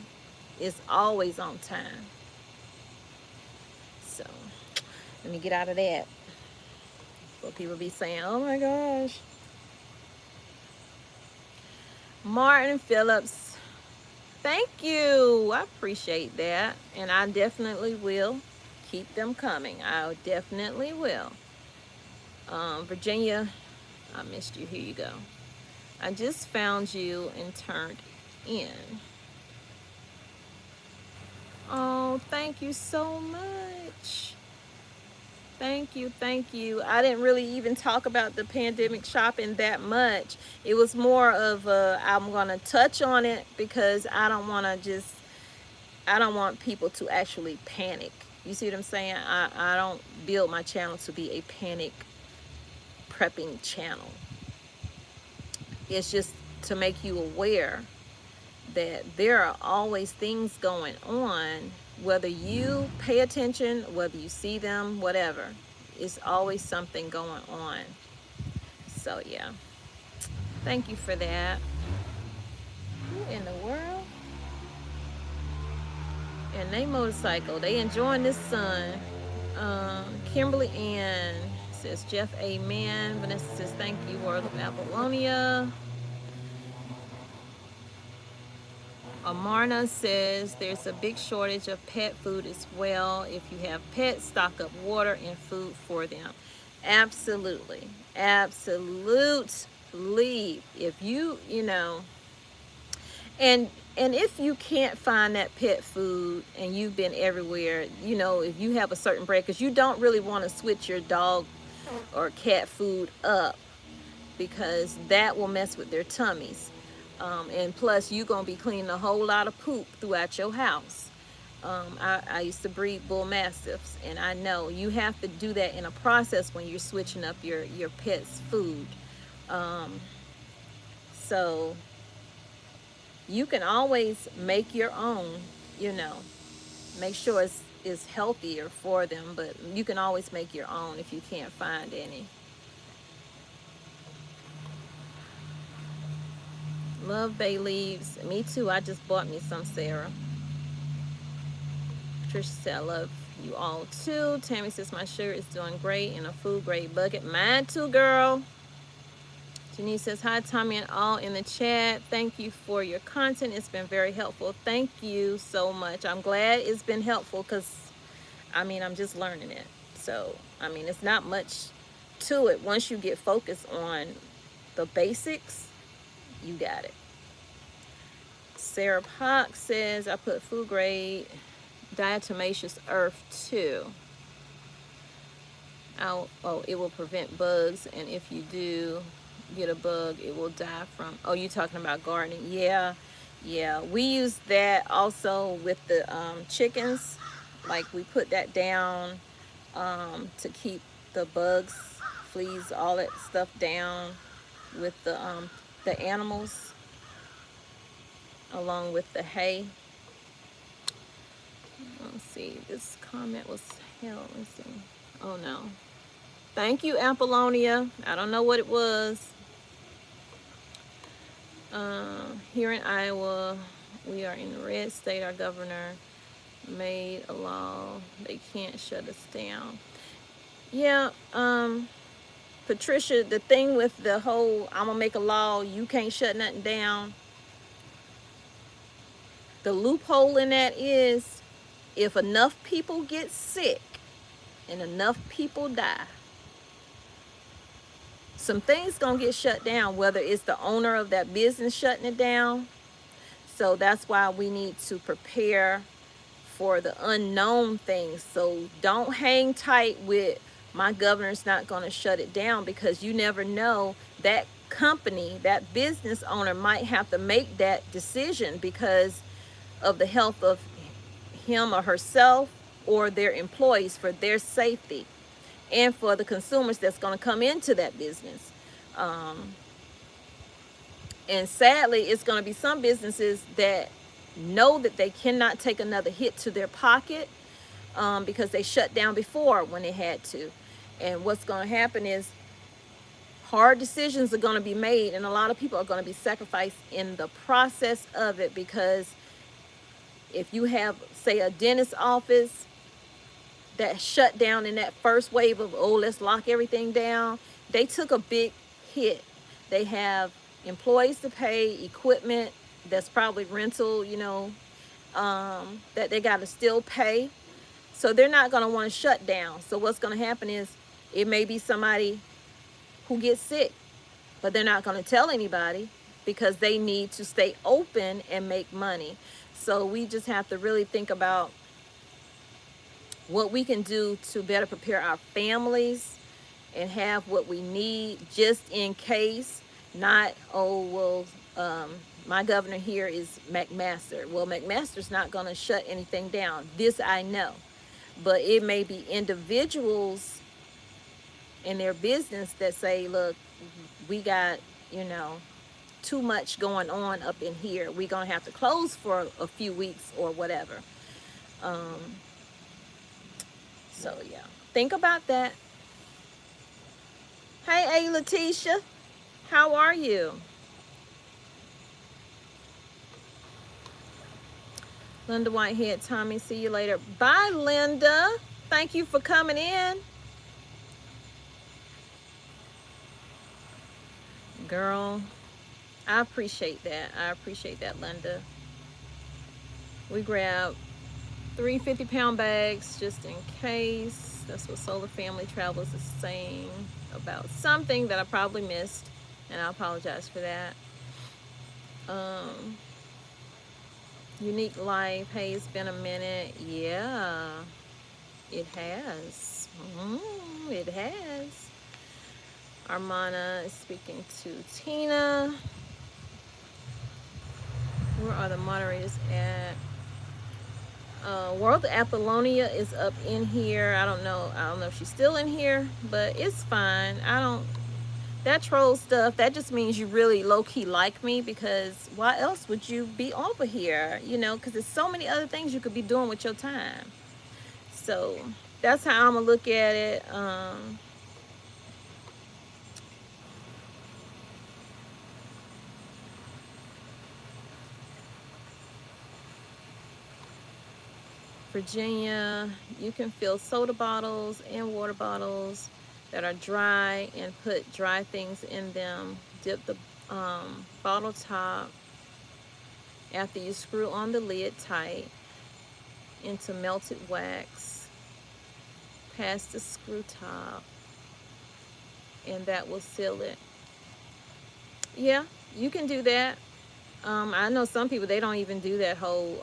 It's always on time. So let me get out of that. But people be saying, oh my gosh. Martin Phillips, thank you. I appreciate that. And I definitely will keep them coming. I definitely will. Virginia, I missed you. Here you go. I just found you and turned in. Oh, thank you so much. Thank you, thank you. I didn't really even talk about the pandemic shopping that much. It was more of I'm gonna touch on it because I don't want people to actually panic. You see what I'm saying? I don't build my channel to be a panic prepping channel. It's just to make you aware that there are always things going on, whether you pay attention, whether you see them, whatever. It's always something going on. So yeah, thank you for that. Who in the world? And they motorcycle, they enjoying this sun. Kimberly Ann says, Jeff, amen. Vanessa says, thank you, Word of Apollonia. Amarna says there's a big shortage of pet food as well. If you have pets, stock up water and food for them. Absolutely. Absolutely. If and if you can't find that pet food and you've been everywhere, if you have a certain brand, because you don't really want to switch your dog or cat food up, because that will mess with their tummies. And plus, you're going to be cleaning a whole lot of poop throughout your house. I used to breed bull mastiffs, and I know you have to do that in a process when you're switching up your pet's food. So you can always make your own, make sure it's healthier for them, but you can always make your own if you can't find any. Love bay leaves. Me too. I just bought me some, Sarah. Patricia said, I love you all too. Tammy says, my sugar is doing great in a food grade bucket. Mine too, girl. Janice says, hi, Tommy and all in the chat. Thank you for your content. It's been very helpful. Thank you so much. I'm glad it's been helpful because, I'm just learning it. So, it's not much to it. Once you get focused on the basics, you got it. Sarah Pock says, I put food grade diatomaceous earth too. Oh, it will prevent bugs, and if you do get a bug, it will die from. Oh, you talking about gardening? Yeah, yeah. We use that also with the chickens. Like we put that down to keep the bugs, fleas, all that stuff down with the animals, along with the hay. Let's see. This comment was held. Let's see. Oh no. Thank you, Apollonia. I don't know what it was. Here in Iowa, we are in the red state. Our governor made a law. They can't shut us down. Yeah, Patricia, the thing with the whole, I'm gonna make a law, you can't shut nothing down. The loophole in that is if enough people get sick and enough people die, some things gonna get shut down, whether it's the owner of that business shutting it down. So that's why we need to prepare for the unknown things. So don't hang tight with my governor's not going to shut it down, because you never know, that company, that business owner might have to make that decision because of the health of him or herself or their employees, for their safety and for the consumers that's going to come into that business. And sadly, it's going to be some businesses that know that they cannot take another hit to their pocket because they shut down before when they had to. And what's going to happen is hard decisions are going to be made, and a lot of people are going to be sacrificed in the process of it, because if you have, say, a dentist office that shut down in that first wave of, oh, let's lock everything down, they took a big hit. They have employees to pay, equipment that's probably rental, that they got to still pay. So they're not going to want to shut down. So what's going to happen is it may be somebody who gets sick, but they're not going to tell anybody because they need to stay open and make money. So we just have to really think about what we can do to better prepare our families and have what we need just in case. Not, oh, well, my governor here is McMaster. Well, McMaster's not going to shut anything down. This I know. But it may be individuals in their business that say, look, we got, too much going on up in here. We're going to have to close for a few weeks or whatever. So, yeah. Think about that. Hey, Letitia. How are you? Linda Whitehead, Tommy, see you later. Bye, Linda. Thank you for coming in. Girl, I appreciate that. I appreciate that, Linda. We grabbed 3 50-pound bags just in case. That's what Solar Family Travels is saying about something that I probably missed, and I apologize for that. Unique Life. Hey, it's been a minute. Yeah, it has. It has. Armana is speaking to Tina. Where are the moderators at? World Apollonia is up in here. I don't know if she's still in here, but it's fine. That troll stuff, that just means you really low-key like me, because why else would you be over here? Because there's so many other things you could be doing with your time. So that's how I'm gonna look at it. Virginia, you can fill soda bottles and water bottles that are dry and put dry things in them. Dip the bottle top after you screw on the lid tight into melted wax. Pass the screw top and that will seal it. Yeah, you can do that. I know some people, they don't even do that whole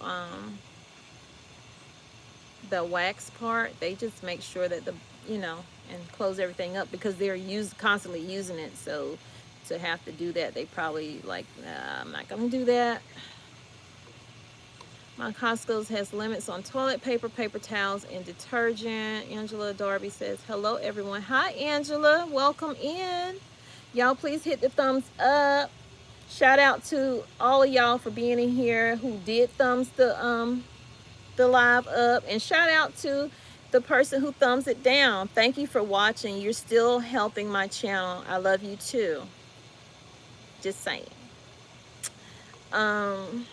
the wax part. They just make sure that the, you know, and close everything up because they're constantly using it. So to have to do that, they probably like, nah, I'm not gonna do that. My Costco's has limits on toilet paper, paper towels, and detergent. Angela Darby says, hello everyone. Hi Angela, welcome in. Y'all please hit the thumbs up. Shout out to all of y'all for being in here who did thumbs the live up, and shout out to the person who thumbs it down. Thank you for watching. You're still helping my channel. I love you too. Just saying. Um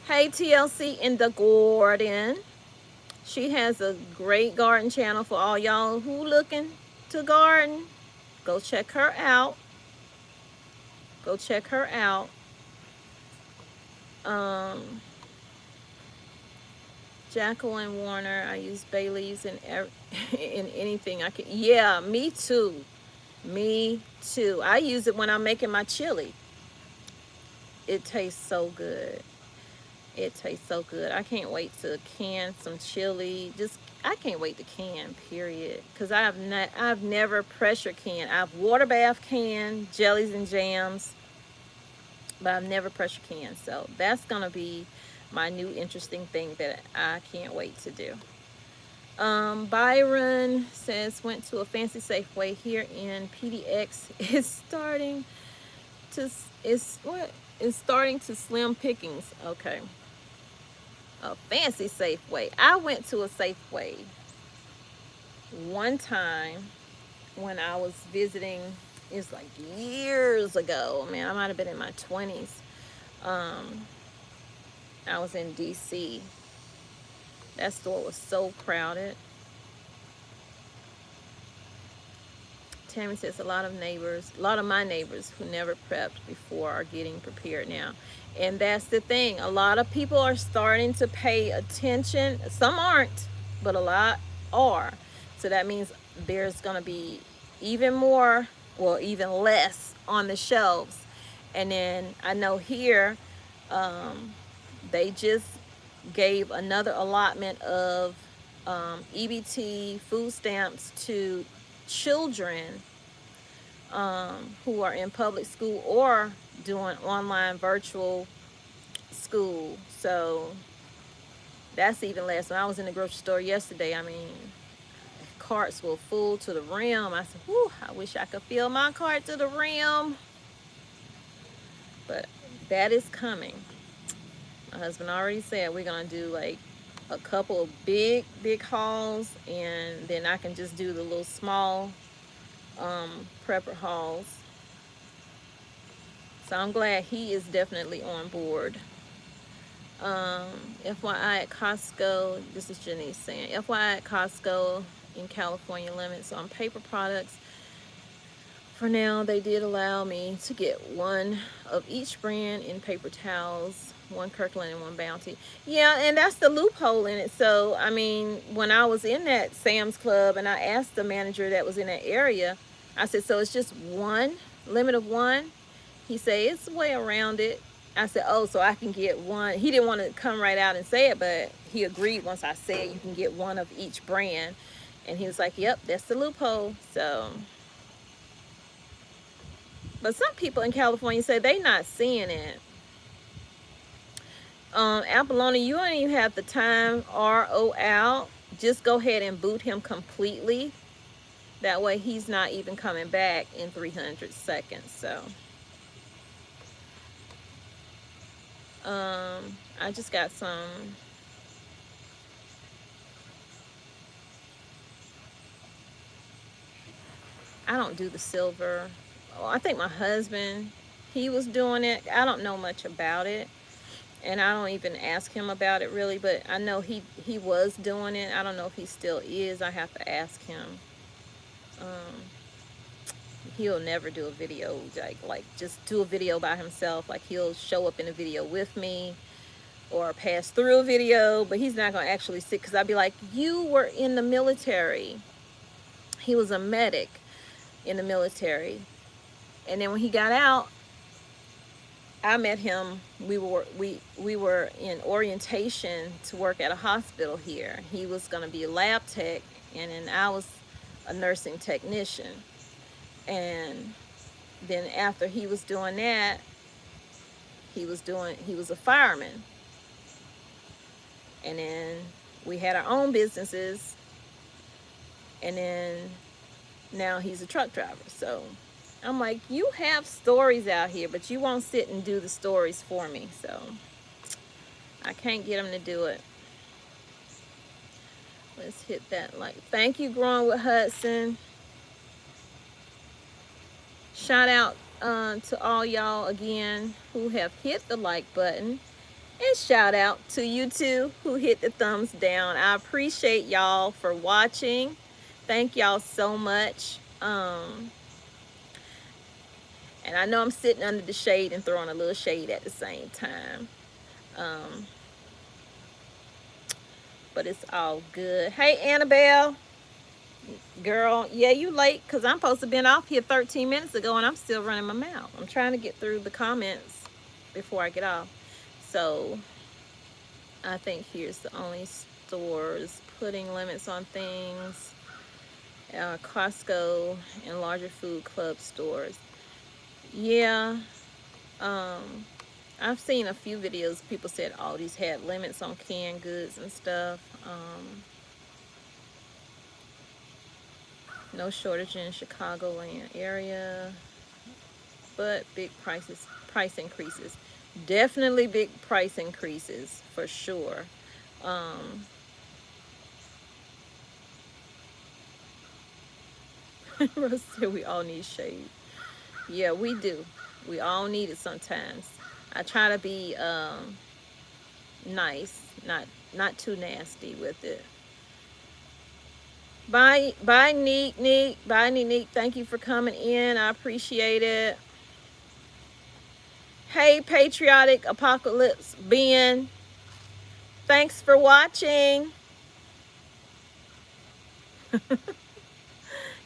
hey TLC in the garden. She has a great garden channel for all y'all who looking to garden. Go check her out. Go check her out. Um Jacqueline Warner, I use bay leaves in in anything I can. Yeah, me too. Me too. I use it when I'm making my chili. It tastes so good. It tastes so good. I can't wait to can some chili. Just I can't wait to can. Period. Because I've never pressure canned. I've water bath canned jellies and jams, but I've never pressure canned. So that's gonna be my new interesting thing that I can't wait to do. Byron says went to a fancy Safeway here in PDX. Is starting to is starting to slim pickings. Okay, a fancy Safeway. I went to a Safeway one time when I was visiting. It's like years ago. Man, I might have been in my 20s. Um, I was in DC. That store was so crowded. Tammy says a lot of my neighbors who never prepped before are getting prepared now. And that's the thing. A lot of people are starting to pay attention. Some aren't, but a lot are. So that means there's going to be even more, well, even less on the shelves. And then I know here, they just gave another allotment of EBT food stamps to children who are in public school or doing online virtual school. So that's even less. When I was in the grocery store yesterday, I mean, carts were full to the rim. I said, whew, I wish I could fill my cart to the rim. But that is coming. My husband already said we're going to do like a couple of big hauls, and then I can just do the little small prepper hauls. So I'm glad he is definitely on board. FYI at Costco, this is Janice saying, FYI at Costco in California limits on paper products. For now, they did allow me to get one of each brand in paper towels, one Kirkland and one Bounty. Yeah, and that's the loophole in it. So, I mean, when I was in that Sam's Club and I asked the manager that was in that area, I said, so it's just one, limit of one? He said, it's a way around it. I said, oh, so I can get one. He didn't want to come right out and say it, but he agreed once I said you can get one of each brand. And he was like, yep, that's the loophole. So, but some people in California say they not seeing it. Apollonia, you don't even have the time RO out. Just go ahead and boot him completely. That way he's not even coming back in 300 seconds. So, I just got some. I don't do the silver. Oh, I think my husband, he was doing it. I don't know much about it, and I don't even ask him about it really, but I know he was doing it. I don't know if he still is. I have to ask him. He'll never do a video like just do a video by himself. Like he'll show up in a video with me, or pass through a video, but he's not going to actually sit, because I'd be like, you were in the military. He was a medic in the military. And then when he got out, I met him. We were in orientation to work at a hospital here. He was going to be a lab tech, and then I was a nursing technician. And then after he was doing that, he was a fireman. And then we had our own businesses, and then now he's a truck driver. So I'm like, you have stories out here, but you won't sit and do the stories for me. So I can't get him to do it. Let's hit that like. Thank you, Growing with Hudson. Shout out to all y'all again who have hit the like button. And shout out to you two who hit the thumbs down. I appreciate y'all for watching. Thank y'all so much. And I know I'm sitting under the shade and throwing a little shade at the same time. But it's all good. Hey, Annabelle. Girl, yeah, you late, because I'm supposed to have been off here 13 minutes ago and I'm still running my mouth. I'm trying to get through the comments before I get off. So I think here's the only stores putting limits on things. Costco and larger food club stores. Yeah. I've seen a few videos. People said Aldi's had limits on canned goods and stuff. No shortage in Chicagoland area, but big price increases. Definitely big price increases for sure. Rose said we all need shade. Yeah, we do. We all need it sometimes. I try to be nice, not too nasty with it. Bye, Neek. Bye, Neek. Thank you for coming in. I appreciate it. Hey, Patriotic Apocalypse Ben. Thanks for watching.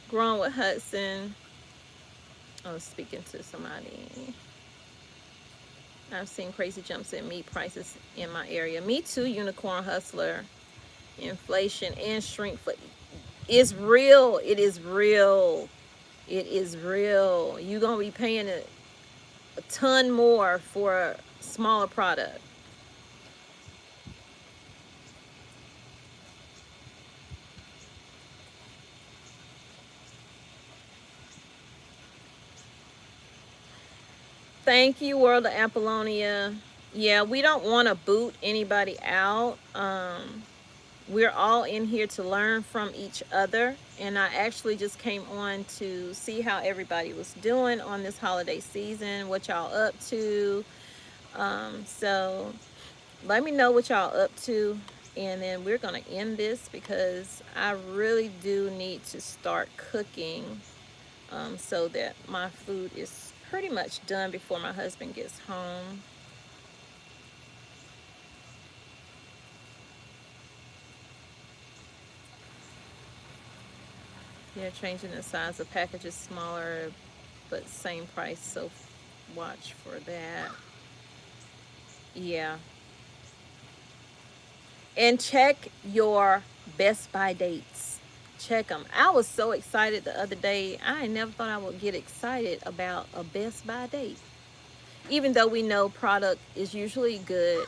Growing with Hudson. I was speaking to somebody. I've seen crazy jumps in meat prices in my area. Me too, Unicorn Hustler. Inflation and shrink is real. It is real. It is real. You're going to be paying a ton more for a smaller product. Thank you, World of Apollonia. Yeah, we don't want to boot anybody out. We're all in here to learn from each other. And I actually just came on to see how everybody was doing on this holiday season, what y'all up to. So let me know what y'all up to. And then we're going to end this because I really do need to start cooking so that my food is pretty much done before my husband gets home. Yeah, changing the size of packages smaller, but same price. So watch for that. Yeah. And check your Best Buy dates. Check them. I was so excited the other day. I never thought I would get excited about a Best Buy date. Even though we know product is usually good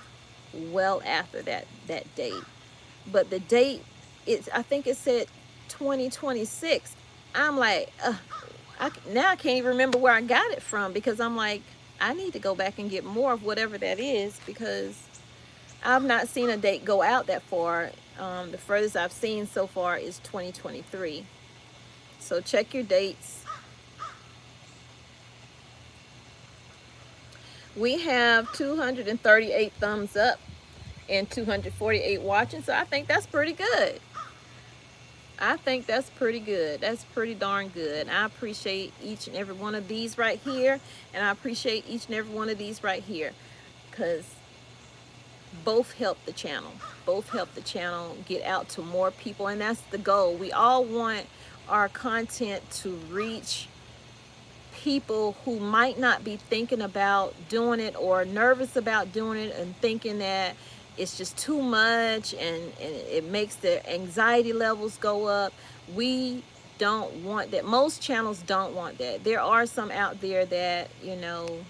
well after that date. But the date, I think it said 2026. I'm like, now I can't even remember where I got it from, because I'm like, I need to go back and get more of whatever that is, because I've not seen a date go out that far. The furthest I've seen so far is 2023. So check your dates. We have 238 thumbs up and 248 watching, so I think that's pretty good. I think that's pretty good. That's pretty darn good. I appreciate each and every one of these right here, and I appreciate each and every one of these right here, because both help the channel. Both help the channel get out to more people, and that's the goal. We all want our content to reach people who might not be thinking about doing it or nervous about doing it and thinking that it's just too much and it makes their anxiety levels go up. We don't want that. Most channels don't want that. There are some out there that, you know,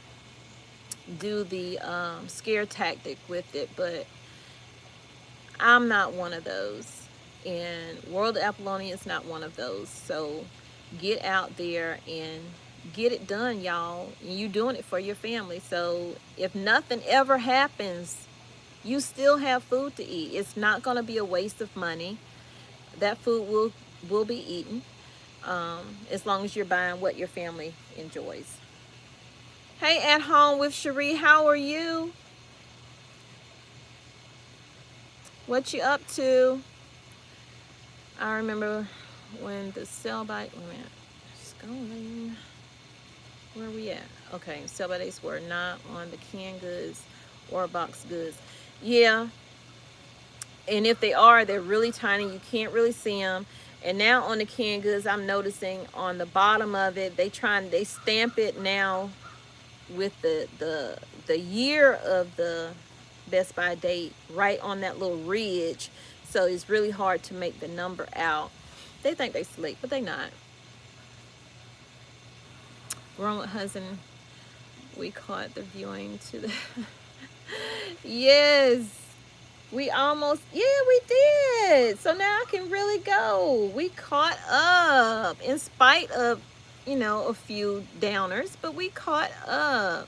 do the scare tactic with it, but I'm not one of those, and World of Apollonia is not one of those. So get out there and get it done, y'all. And you doing it for your family. So if nothing ever happens, you still have food to eat. It's not going to be a waste of money. That food will be eaten, as long as you're buying what your family enjoys. Hey, At Home with Cherie, how are you? What you up to? I remember when the sell by, wait a minute, scrolling, where are we at? Okay, sell by dates were not on the canned goods or box goods. Yeah, and if they are, they're really tiny. You can't really see them. And now on the canned goods, I'm noticing on the bottom of it, they stamp it now with the year of the Best By date right on that little ridge. So it's really hard to make the number out. They think they slick, but they not. Grown husband, we caught the viewing to the yes, we almost, yeah, we did. So now I can really go. We caught up in spite of, you know, a few downers, but we caught up.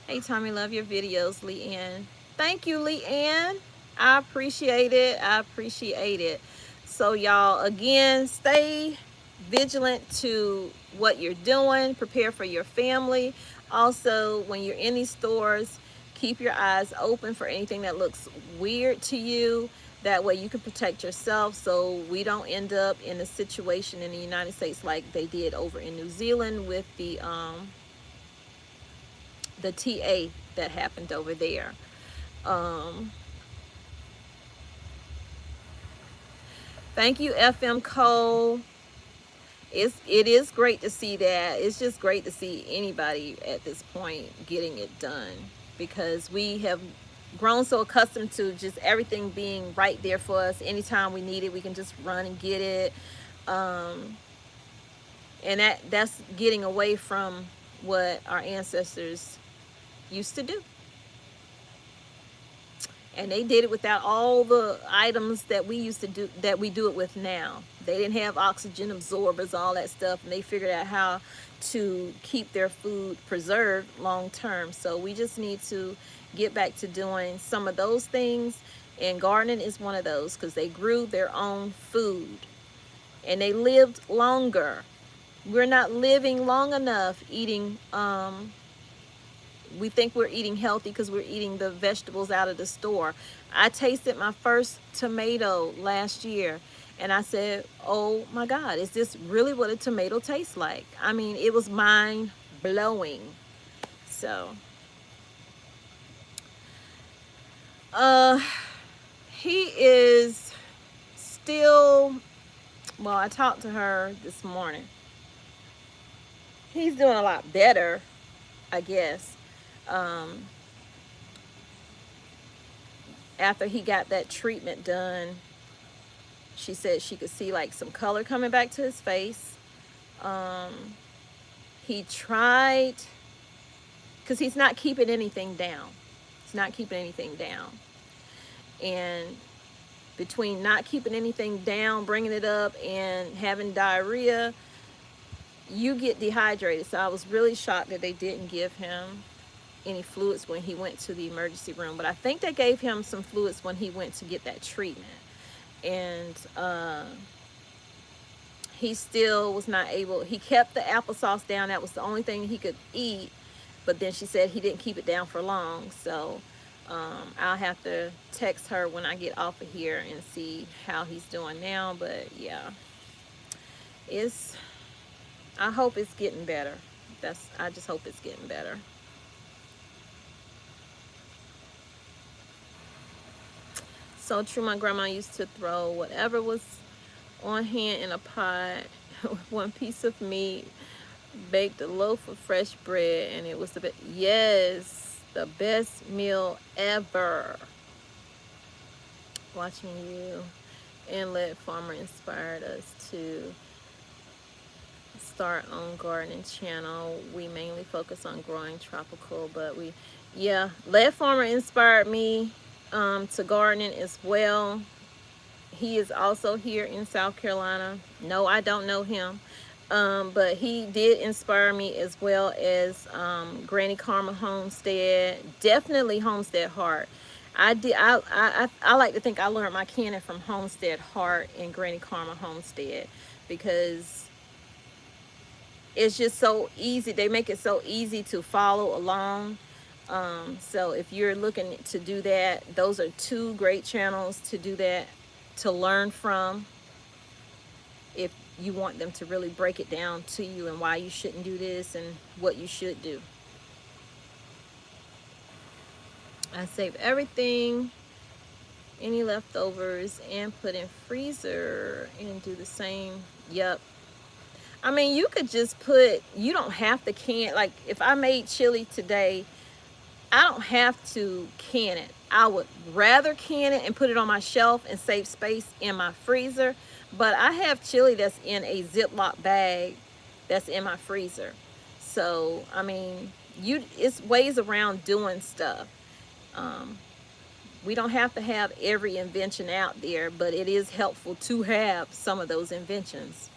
Hey, Tommy, love your videos, Leanne. Thank you, Leanne. I appreciate it. I appreciate it. So, y'all, again, stay vigilant to what you're doing. Prepare for your family. Also, when you're in these stores, keep your eyes open for anything that looks weird to you. That way you can protect yourself so we don't end up in a situation in the United States like they did over in New Zealand with the TA that happened over there. Thank you, FM Cole. It is great to see that. It's just great to see anybody at this point getting it done, because we have grown so accustomed to just everything being right there for us. Anytime we need it, we can just run and get it. And that's getting away from what our ancestors used to do. And they did it without all the items that we used to do, that we do it with now. They didn't have oxygen absorbers, all that stuff, and they figured out how to keep their food preserved long term. So we just need to get back to doing some of those things, and gardening is one of those, because they grew their own food and they lived longer. We're not living long enough eating we think we're eating healthy because we're eating the vegetables out of the store. I tasted my first tomato last year and I said, oh my God, is this really what a tomato tastes like? I mean, it was mind blowing. So, he is still, well, I talked to her this morning. He's doing a lot better, I guess. After he got that treatment done, she said she could see like some color coming back to his face. He tried, because he's not keeping anything down. He's not keeping anything down. And between not keeping anything down, bringing it up, and having diarrhea, you get dehydrated. So I was really shocked that they didn't give him any fluids when he went to the emergency room, but I think they gave him some fluids when he went to get that treatment. And he still was not able, he kept the applesauce down. That was the only thing he could eat, but then she said he didn't keep it down for long. So I'll have to text her when I get off of here and see how he's doing now. But yeah, I hope it's getting better. I just hope it's getting better. So true. My grandma used to throw whatever was on hand in a pot, one piece of meat, baked a loaf of fresh bread, and it was the best. Yes, the best meal ever. Watching you and Let Farmer inspired us to start on gardening channel. We mainly focus on growing tropical, but yeah, Let Farmer inspired me to gardening as well. He is also here in South Carolina. No, I don't know him. But he did inspire me, as well as Granny Karma Homestead. Definitely Homestead Heart. I like to think I learned my canning from Homestead Heart and Granny Karma Homestead, because it's just so easy. They make it so easy to follow along. So if you're looking to do that, those are two great channels to do that, to learn from, if you want them to really break it down to you and why you shouldn't do this and what you should do. I save everything, any leftovers, and put in freezer and do the same. Yep. I mean, you could just put, you don't have to can, like if I made chili today, I don't have to can it. I would rather can it and put it on my shelf and save space in my freezer. But I have chili that's in a Ziploc bag that's in my freezer. So, I mean, it's ways around doing stuff. We don't have to have every invention out there, but it is helpful to have some of those inventions.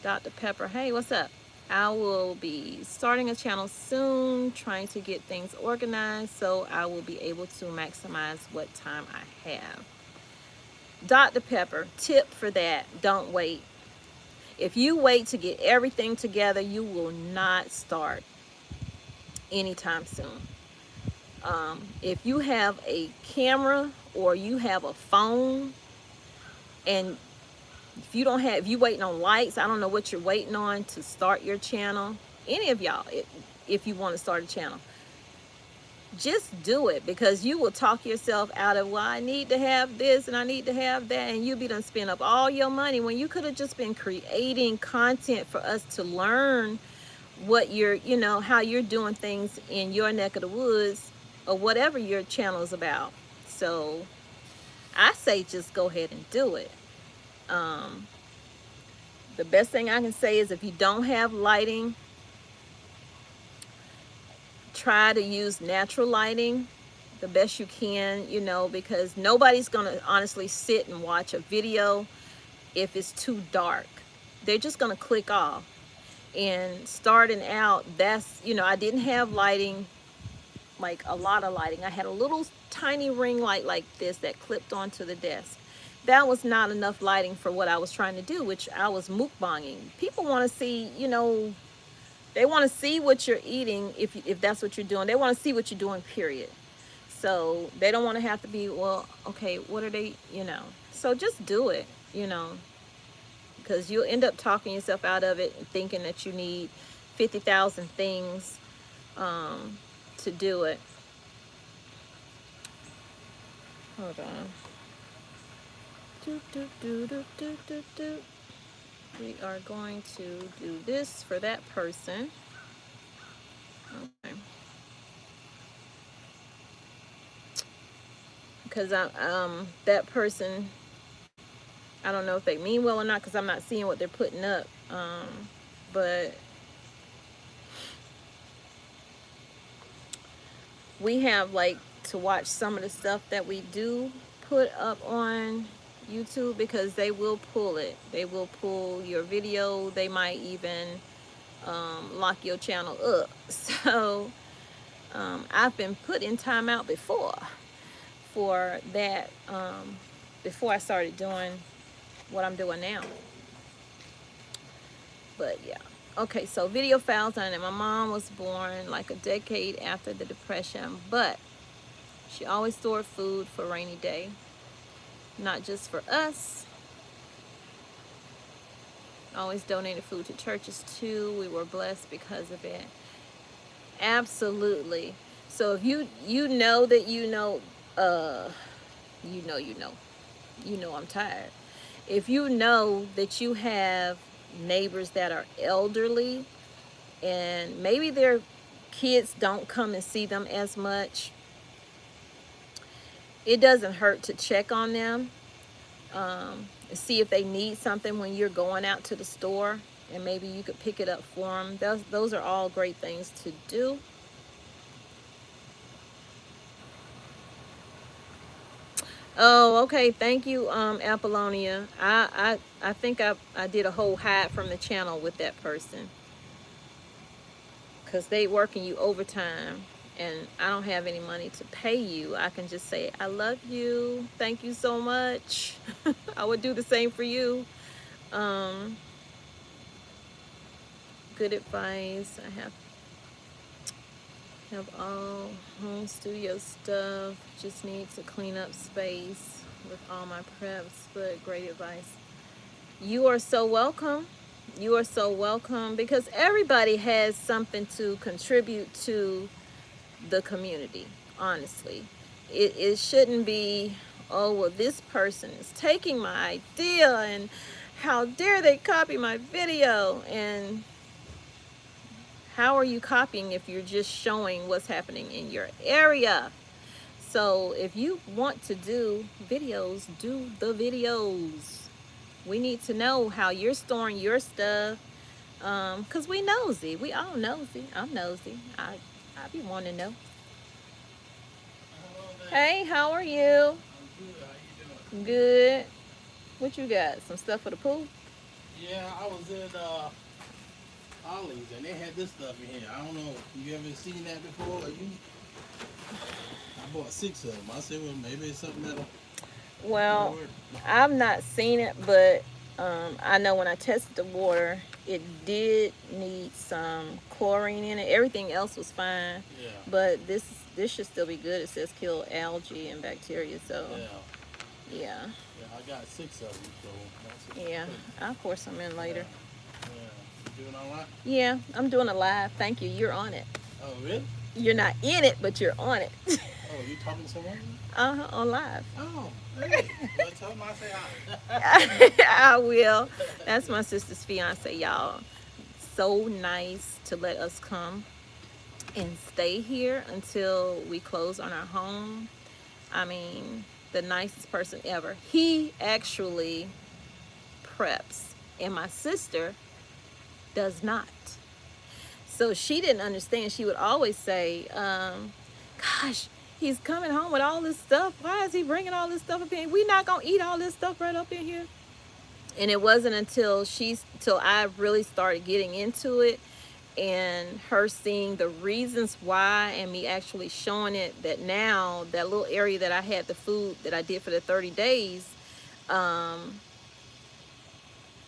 Dr. Pepper, hey, what's up? I will be starting a channel soon, trying to get things organized so I will be able to maximize what time I have. Dr. Pepper, tip for that, don't wait. If you wait to get everything together, you will not start anytime soon. If you have a camera or you have a phone, and if you waiting on lights, I don't know what you're waiting on to start your channel. Any of y'all, if you want to start a channel, just do it, because you will talk yourself out of, well, I need to have this and I need to have that, and you'll be done spend up all your money when you could have just been creating content for us to learn what you're, how you're doing things in your neck of the woods, or whatever your channel is about. So I say just go ahead and do it. The best thing I can say is, if you don't have lighting, try to use natural lighting the best you can, because nobody's going to honestly sit and watch a video if it's too dark. They're just going to click off. And starting out, I didn't have lighting, like a lot of lighting. I had a little tiny ring light like this that clipped onto the desk. That was not enough lighting for what I was trying to do, which I was mukbanging. People want to see, they want to see what you're eating, if that's what you're doing. They want to see what you're doing, period. So they don't want to have to be, well, okay, what are they, So just do it, because you'll end up talking yourself out of it and thinking that you need 50,000 things to do it. Hold on. We are going to do this for that person. Okay. Because that person, I don't know if they mean well or not, because I'm not seeing what they're putting up. But we have to watch some of the stuff that we do put up on YouTube, because they will pull it. They will pull your video. They might even lock your channel up. So I've been put in timeout before for that, before I started doing what I'm doing now. But yeah. Okay, so video files on it. My mom was born like a decade after the Depression, but she always stored food for a rainy day. Not just for us. Always donated food to churches too. We were blessed because of it. Absolutely. So if you know that uh, you know I'm tired. If you know that you have neighbors that are elderly and maybe their kids don't come and see them as much, it doesn't hurt to check on them, see if they need something when you're going out to the store, and maybe you could pick it up for them. Those are all great things to do. Oh, okay. Thank you, Apollonia. I think I did a whole hide from the channel with that person because they working you overtime, and I don't have any money to pay you. I can just say I love you. Thank you so much. I would do the same for you. Um, Good advice. I have all home studio stuff. Just need to clean up space with all my preps, but great advice. You are so welcome. You are so welcome because everybody has something to contribute to the community, honestly. It shouldn't be, oh, well, this person is taking my idea and how dare they copy my video. And how are you copying if you're just showing what's happening in your area? So if you want to do videos, do the videos. We need to know how you're storing your stuff, because we nosy. We all nosy. I'm nosy. I be wanting to know. Hey, how are you? Good. What you got? Some stuff for the pool? Yeah, I was in Ollie's and they had this stuff in here. I don't know. You ever seen that before? I bought 6 of them. I said, well, maybe it's something that'll Well, work. I've not seen it, but I know when I tested the water, it did need some chlorine in it. Everything else was fine, Yeah. but this should still be good. It says kill algae and bacteria, so Yeah. yeah, Yeah, I got 6 of them, so that's yeah. I'll pour some in later. Yeah. Yeah. You doing all right? Yeah, I'm doing a live. Thank you. You're on it. Oh, really? You're not in it, but you're on it. Oh, you talking to someone? On live. Oh, hey. Well, tell them I say hi. I will. That's my sister's fiance, y'all. So nice to let us come and stay here until we close on our home. I mean, the nicest person ever. He actually preps, and my sister does not. So she didn't understand. She would always say, gosh, he's coming home with all this stuff. Why is he bringing all this stuff up in here? We're not going to eat all this stuff right up in here. And it wasn't until till I really started getting into it and her seeing the reasons why and me actually showing it, that now that little area that I had the food that I did for the 30 days,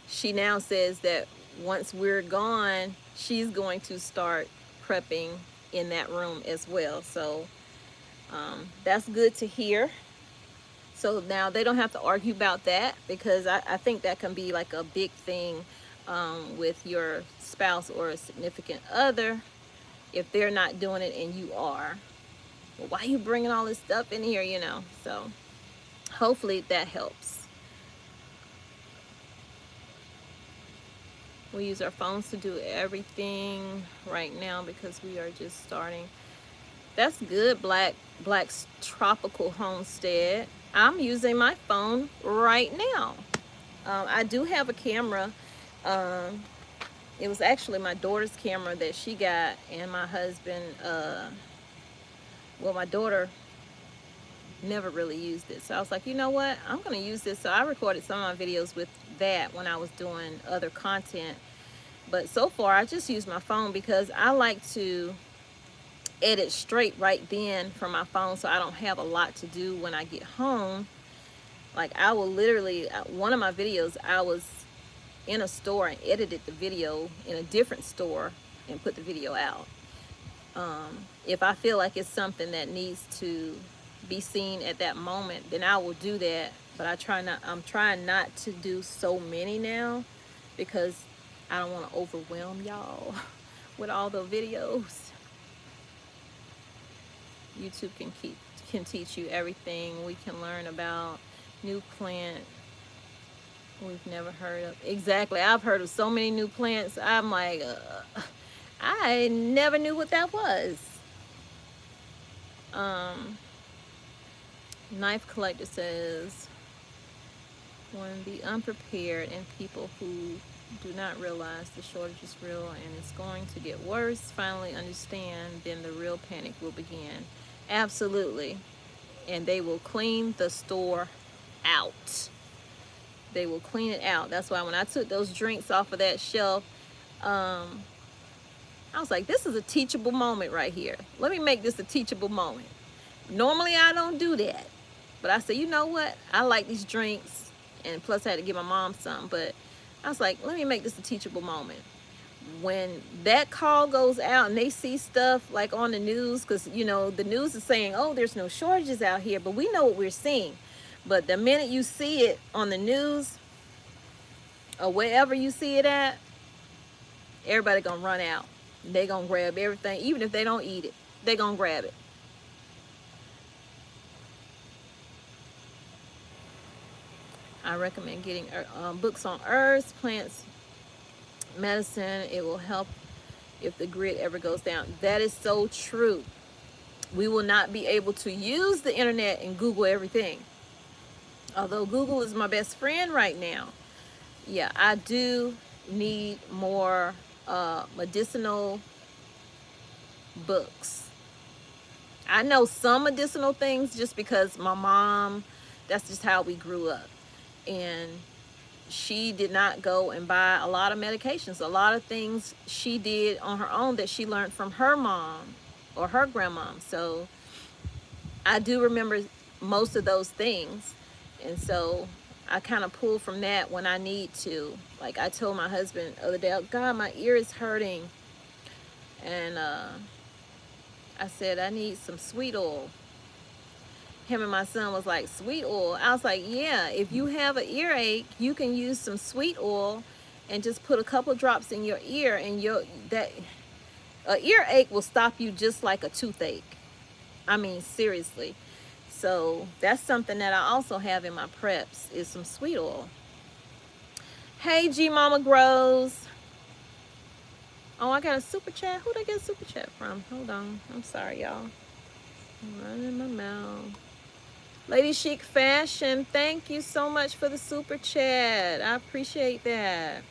she now says that once we're gone, she's going to start prepping in that room as well. So that's good to hear. So now they don't have to argue about that, because I think that can be like a big thing with your spouse or a significant other if they're not doing it and you are. Well, why are you bringing all this stuff in here, So hopefully that helps. We use our phones to do everything right now because we are just starting. That's good, Black's Tropical Homestead. I'm using my phone right now. I do have a camera. It was actually my daughter's camera that she got, and my husband, well, my daughter never really used it. So I was like, you know what? I'm going to use this. So I recorded some of my videos with that when I was doing other content. But so far, I just use my phone because I like to edit straight right then from my phone, so I don't have a lot to do when I get home. Like, I will literally, one of my videos, I was in a store and edited the video in a different store and put the video out. If I feel like it's something that needs to be seen at that moment, then I will do that. But I'm trying not to do so many now because I don't want to overwhelm y'all with all the videos. YouTube can can teach you everything. We can learn about new plant we've never heard of. Exactly. I've heard of so many new plants. I'm like, I never knew what that was. Um, Knife Collector says, when the unprepared and people who do not realize the shortage is real and it's going to get worse finally understand, then the real panic will begin. Absolutely. And they will clean the store out. They will clean it out. That's why when I took those drinks off of that shelf, um, I was like, this is a teachable moment right here. Let me make this a teachable moment. Normally I don't do that. But I said, you know what? I like these drinks. And plus I had to give my mom some. But I was like, let me make this a teachable moment. When that call goes out and they see stuff like on the news, because, you know, the news is saying, oh, there's no shortages out here. But we know what we're seeing. But the minute you see it on the news or wherever you see it at, everybody gonna run out. They gonna grab everything. Even if they don't eat it, they gonna grab it. I recommend getting books on herbs, plants, medicine. It will help if the grid ever goes down. That is so true. We will not be able to use the internet and Google everything. Although Google is my best friend right now. Yeah, I do need more medicinal books. I know some medicinal things just because my mom, that's just how we grew up. And she did not go and buy a lot of medications. A lot of things she did on her own that she learned from her mom or her grandmom. So I do remember most of those things. And so I kind of pull from that when I need to. Like I told my husband the other day, oh, God, my ear is hurting. And I said, I need some sweet oil. Him and my son was like, sweet oil. I was like, yeah, if you have an earache, you can use some sweet oil and just put a couple drops in your ear, and that a earache will stop you just like a toothache. I mean, seriously. So that's something that I also have in my preps is some sweet oil. Hey, G Mama Grows. Oh, I got a super chat. Who'd I get a super chat from? Hold on. I'm sorry, y'all. I'm running my mouth. Lady Chic Fashion, thank you so much for the super chat. I appreciate that.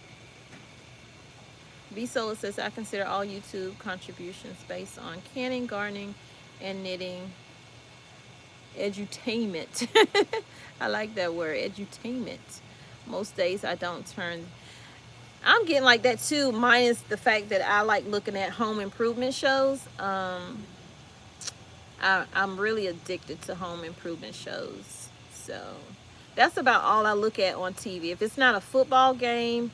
V Sola says, I consider all YouTube contributions based on canning, gardening, and knitting edutainment. I like that word, edutainment. Most days I don't turn. I'm getting like that too, minus the fact that I like looking at home improvement shows. I'm really addicted to home improvement shows. So that's about all I look at on TV. If it's not a football game,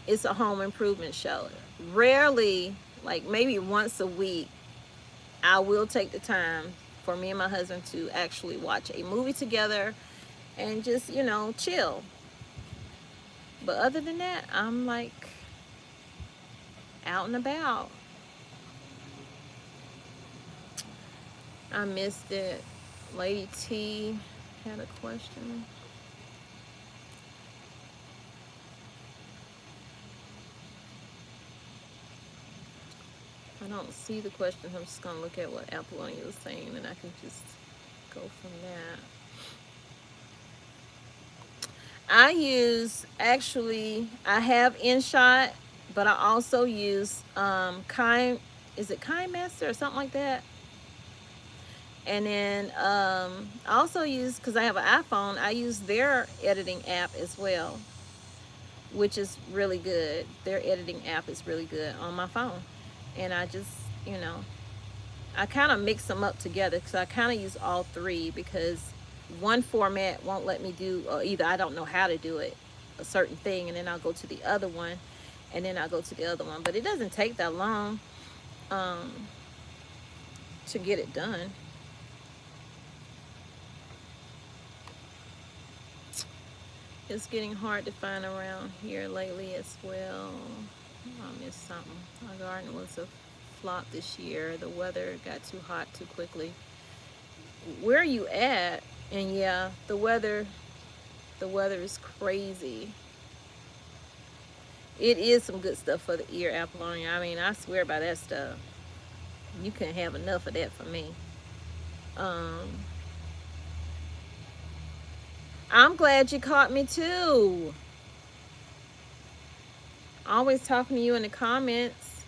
it's a home improvement show. Rarely, like maybe once a week, I will take the time for me and my husband to actually watch a movie together and just, you know, chill. But other than that, I'm like out and about. I missed it. Lady T had a question. I don't see the question. I'm just gonna look at what Apollonia was saying, and I can just go from that. I use, actually, I have InShot, but I also use is it Kind Master or something like that? And then I also use, because I have an iPhone, I use their editing app as well, which is really good. Their editing app is really good on my phone. And I just, you know, I kind of mix them up together because I kind of use all three, because one format won't let me do, or either I don't know how to do it, a certain thing, and then I'll go to the other one, and then I'll go to the other one. But it doesn't take that long to get it done. It's getting hard to find around here lately as well. I missed something. My garden was a flop this year. The weather got too hot too quickly. where you at? And yeah, the weather is crazy. It is some good stuff for the ear, Apollonia. I mean, I swear by that stuff. You can't have enough of that for me. Um, I'm glad you caught me too. Always talking to you in the comments.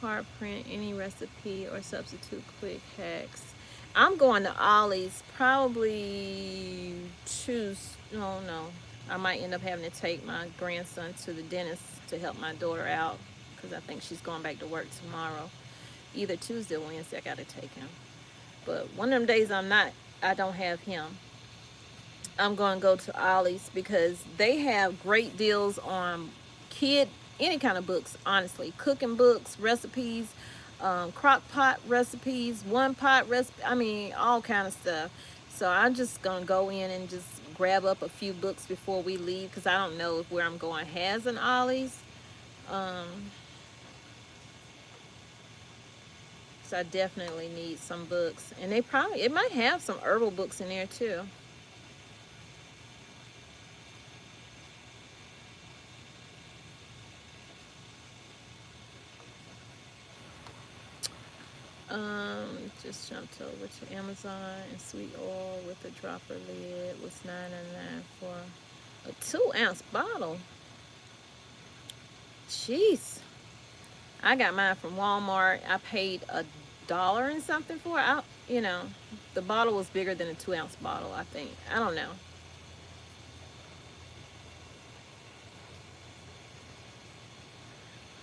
Hard print, any recipe or substitute quick hacks. I'm going to Ollie's probably Tuesday. No. I might end up having to take my grandson to the dentist to help my daughter out because I think she's going back to work tomorrow. Either Tuesday or Wednesday, I got to take him. But one of them days I don't have him. I'm going to go to Ollie's because they have great deals on kid, any kind of books, honestly. Cooking books, recipes, crock pot recipes, one pot recipe. I mean, all kind of stuff. So I'm just going to go in and just grab up a few books before we leave because I don't know if where I'm going has an Ollie's. So I definitely need some books. And it might have some herbal books in there too. Just jumped over to Amazon, and sweet oil with a dropper lid was $9.99 for a 2-ounce bottle. Jeez. I got mine from Walmart. I paid $1 and something for it. The bottle was bigger than a 2-ounce bottle, I think. I don't know.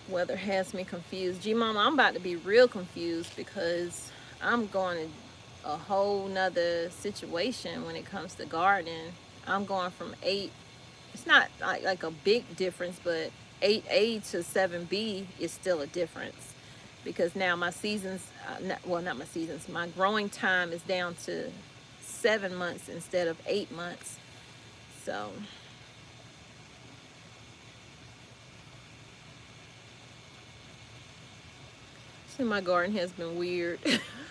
Weather has me confused. Mama, I'm about to be real confused because I'm going to a whole nother situation when it comes to gardening. I'm going from 8, it's not like a big difference, but 8A to 7B is still a difference because now my seasons, not my seasons, my growing time is down to 7 months instead of 8 months. So my garden has been weird.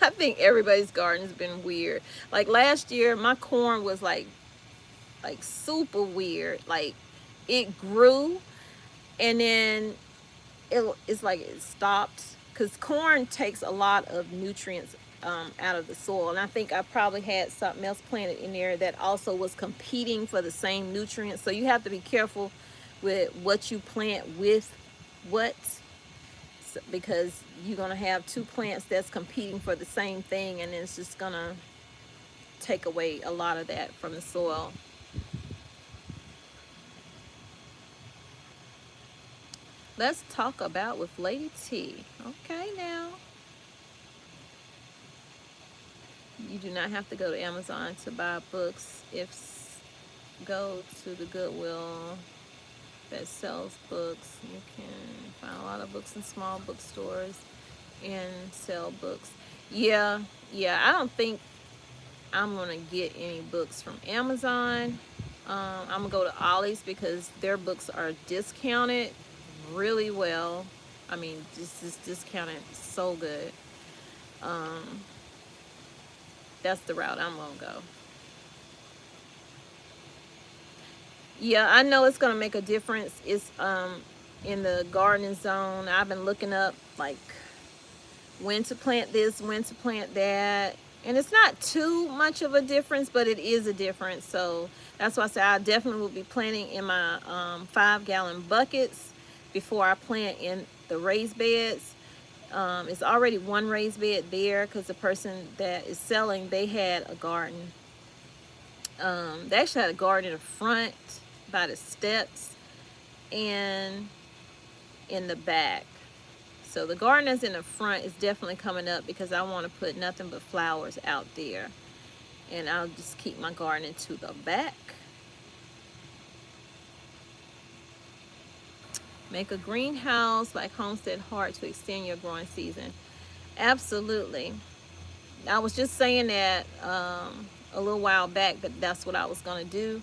I think everybody's garden has been weird. Like last year, my corn was like super weird. Like it grew, and then it's like it stopped because corn takes a lot of nutrients out of the soil, and I think I probably had something else planted in there that also was competing for the same nutrients. So you have to be careful with what you plant with what, because you're going to have two plants that's competing for the same thing, and it's just going to take away a lot of that from the soil. Let's talk about with Lady T. Okay, now. You do not have to go to Amazon to buy books. Go to the Goodwill that sells books. You can find a lot of books in small bookstores and sell books. Yeah, I don't think I'm gonna get any books from Amazon. I'm gonna go to Ollie's because their books are discounted really well. I mean, just discounted so good. That's the route I'm gonna go. Yeah, I know it's gonna make a difference. It's in the gardening zone. I've been looking up like when to plant this, when to plant that, and it's not too much of a difference, but it is a difference. So that's why I say I definitely will be planting in my 5-gallon buckets before I plant in the raised beds. It's already one raised bed there because the person that is selling, they had a garden. They actually had a garden in the front by the steps and in the back. So the garden that's in the front is definitely coming up because I want to put nothing but flowers out there. And I'll just keep my garden to the back. Make a greenhouse like Homestead Heart to extend your growing season. Absolutely. I was just saying that a little while back that that's what I was going to do.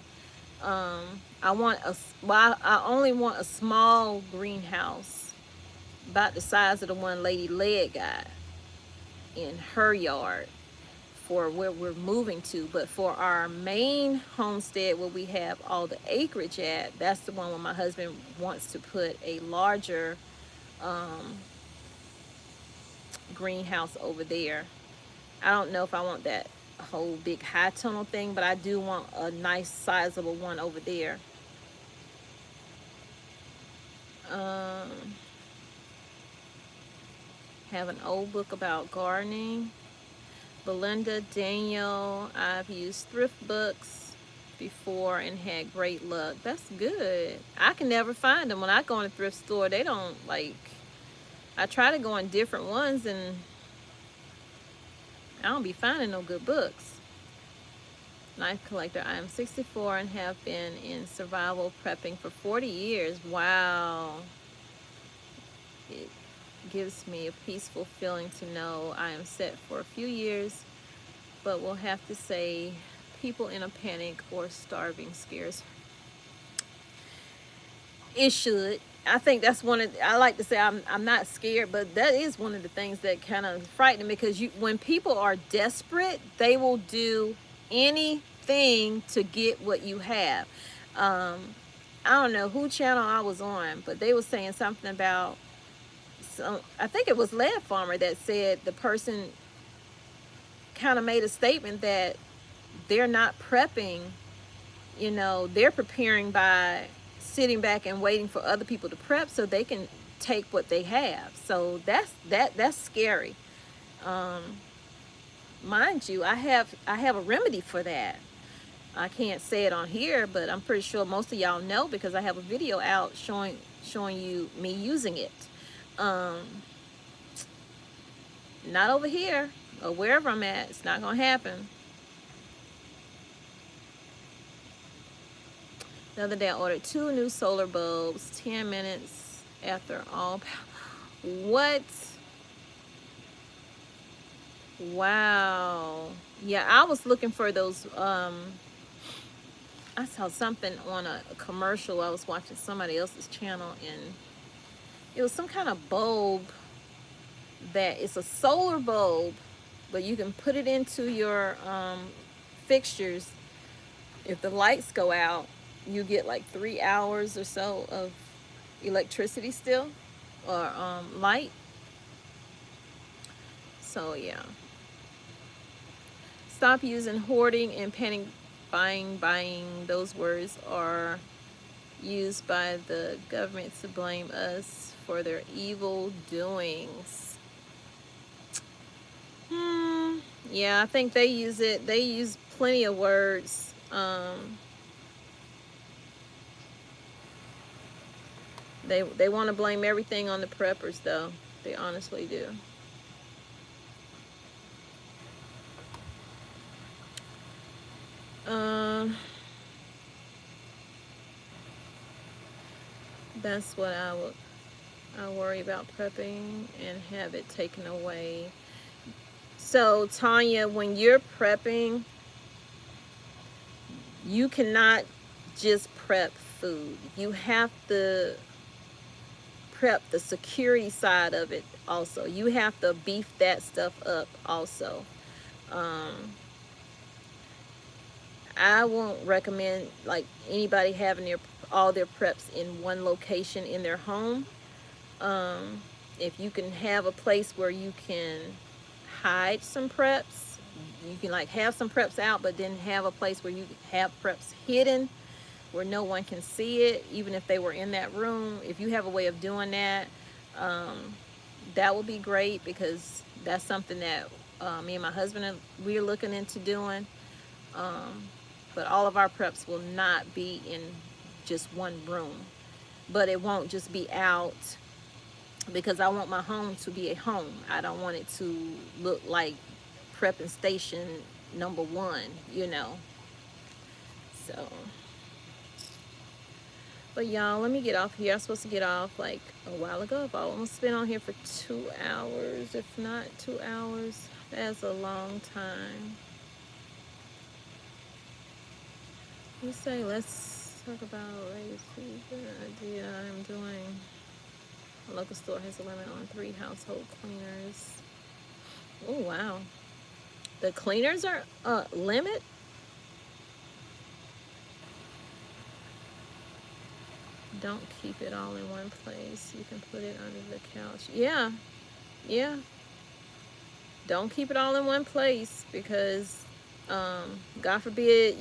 I only want a small greenhouse about the size of the one Lady Led got. in her yard for where we're moving to. But for our main homestead where we have all the acreage at, that's the one where my husband wants to put a larger greenhouse over there. I don't know if I want that whole big high tunnel thing, but I do want a nice sizable one over there. um have an old book about gardening. Belinda, Daniel, I've used thrift books before and had great luck. That's good. I can never find them. When I go in a thrift store, they don't like, I try to go in different ones and I don't be finding no good books. Knife collector, I am 64 and have been in survival prepping for 40 years. Wow. It gives me a peaceful feeling to know I am set for a few years, but will have to say people in a panic or starving scares. It should. I think that's one of, I like to say I'm not scared, but that is one of the things that kind of frighten me, because when people are desperate, they will do anything to get what you have. I don't know who channel I was on, but they were saying something about, so I think it was Lead Farmer that said the person kind of made a statement that they're not prepping, they're preparing by sitting back and waiting for other people to prep so they can take what they have. So that's scary. Mind you, I have a remedy for that. I can't say it on here, but I'm pretty sure most of y'all know because I have a video out showing you me using it. Not over here or wherever I'm at. It's not gonna happen. The other day I ordered 2 new solar bulbs 10 minutes after all. What? Wow. Yeah, I was looking for those. I saw something on a commercial. I was watching somebody else's channel, and it was some kind of bulb that it's a solar bulb, but you can put it into your fixtures. If the lights go out, you get like 3 hours or so of electricity still, or light. So yeah, stop using hoarding and panic buying. Those words are used by the government to blame us for their evil doings. Yeah, I think they use it. They use plenty of words. They want to blame everything on the preppers, though. They honestly do. That's what I worry about prepping and have it taken away. So Tanya, when you're prepping, you cannot just prep food. You have to prep the security side of it also. You have to beef that stuff up also. I won't recommend like anybody having all their preps in one location in their home. If you can have a place where you can hide some preps, you can like have some preps out, but then have a place where you have preps hidden where no one can see it, even if they were in that room. If you have a way of doing that, that would be great, because that's something that me and my husband, we're looking into doing. But all of our preps will not be in just one room. But it won't just be out, because I want my home to be a home. I don't want it to look like prepping station number 1. So, but y'all, let me get off here. I was supposed to get off like a while ago. I've almost been on here for 2 hours, if not 2 hours. That's a long time. Let's talk about raising the idea I'm doing. A local store has a limit on 3 household cleaners. Oh, wow. The cleaners are limit. Don't keep it all in one place. You can put it under the couch. Yeah, yeah. Don't keep it all in one place because, God forbid,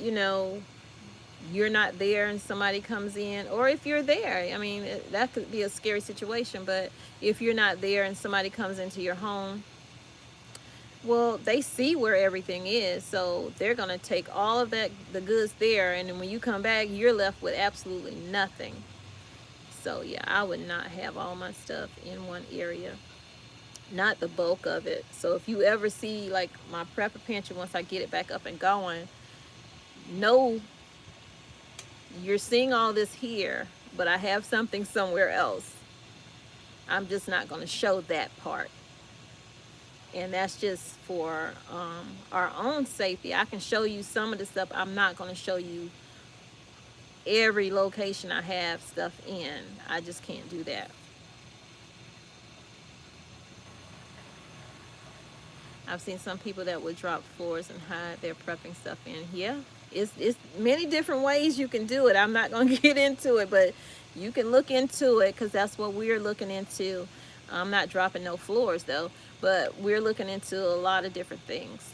you're not there and somebody comes in, or if you're there, I mean, that could be a scary situation. But if you're not there and somebody comes into your home, well, they see where everything is, so they're going to take all of that, the goods there, and then when you come back, you're left with absolutely nothing. So yeah, I would not have all my stuff in one area, not the bulk of it. So if you ever see like my prepper pantry, once I get it back up and going, no, you're seeing all this here, but I have something somewhere else. I'm just not going to show that part. And that's just for our own safety. I can show you some of the stuff. I'm not going to show you every location I have stuff in. I just can't do that. I've seen some people that would drop floors and hide their prepping stuff in. Yeah, it's many different ways you can do it. I'm not going to get into it, but you can look into it because that's what we're looking into. I'm not dropping no floors though, but we're looking into a lot of different things.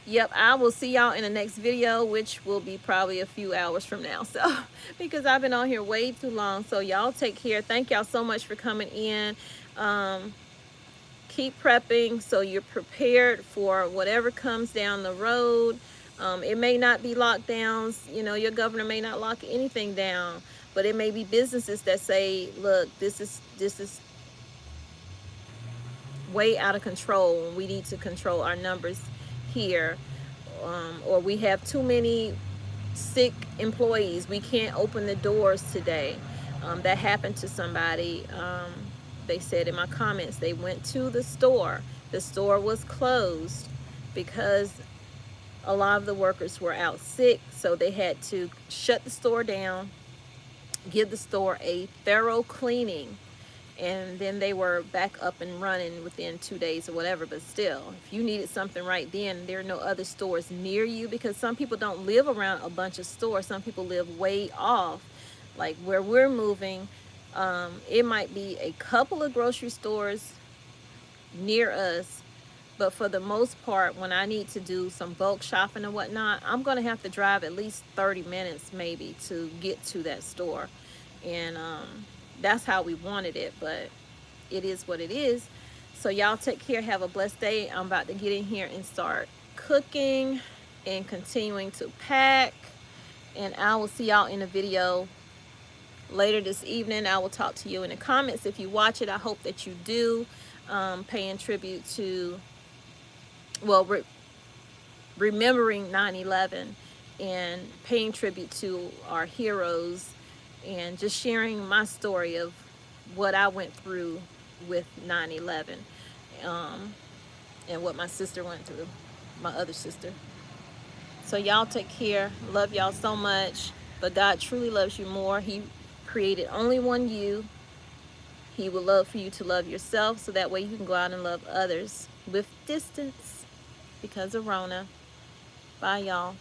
Yep, I will see y'all in the next video, which will be probably a few hours from now. So, because I've been on here way too long. So, y'all take care. Thank y'all so much for coming in. Keep prepping so you're prepared for whatever comes down the road. It may not be lockdowns. Your governor may not lock anything down, but it may be businesses that say, look, this is way out of control, and we need to control our numbers here, or we have too many sick employees, we can't open the doors today. That happened to somebody. They said in my comments they went to the store was closed because a lot of the workers were out sick, so they had to shut the store down, give the store a thorough cleaning, and then they were back up and running within 2 days or whatever. But still, if you needed something right then, there are no other stores near you, because some people don't live around a bunch of stores. Some people live way off, like where we're moving. It might be a couple of grocery stores near us, but for the most part, when I need to do some bulk shopping and whatnot, I'm going to have to drive at least 30 minutes maybe to get to that store. And that's how we wanted it, but it is what it is. So y'all take care. Have a blessed day. I'm about to get in here and start cooking and continuing to pack. And I will see y'all in a video later this evening. I will talk to you in the comments. If you watch it, I hope that you do. Paying tribute to, well, remembering 9/11 and paying tribute to our heroes, and just sharing my story of what I went through with 9/11, and what my sister went through, my other sister. So y'all take care. Love y'all so much. But God truly loves you more. He created only one you. He would love for you to love yourself, so that way you can go out and love others with distance because of Rona. Bye, y'all.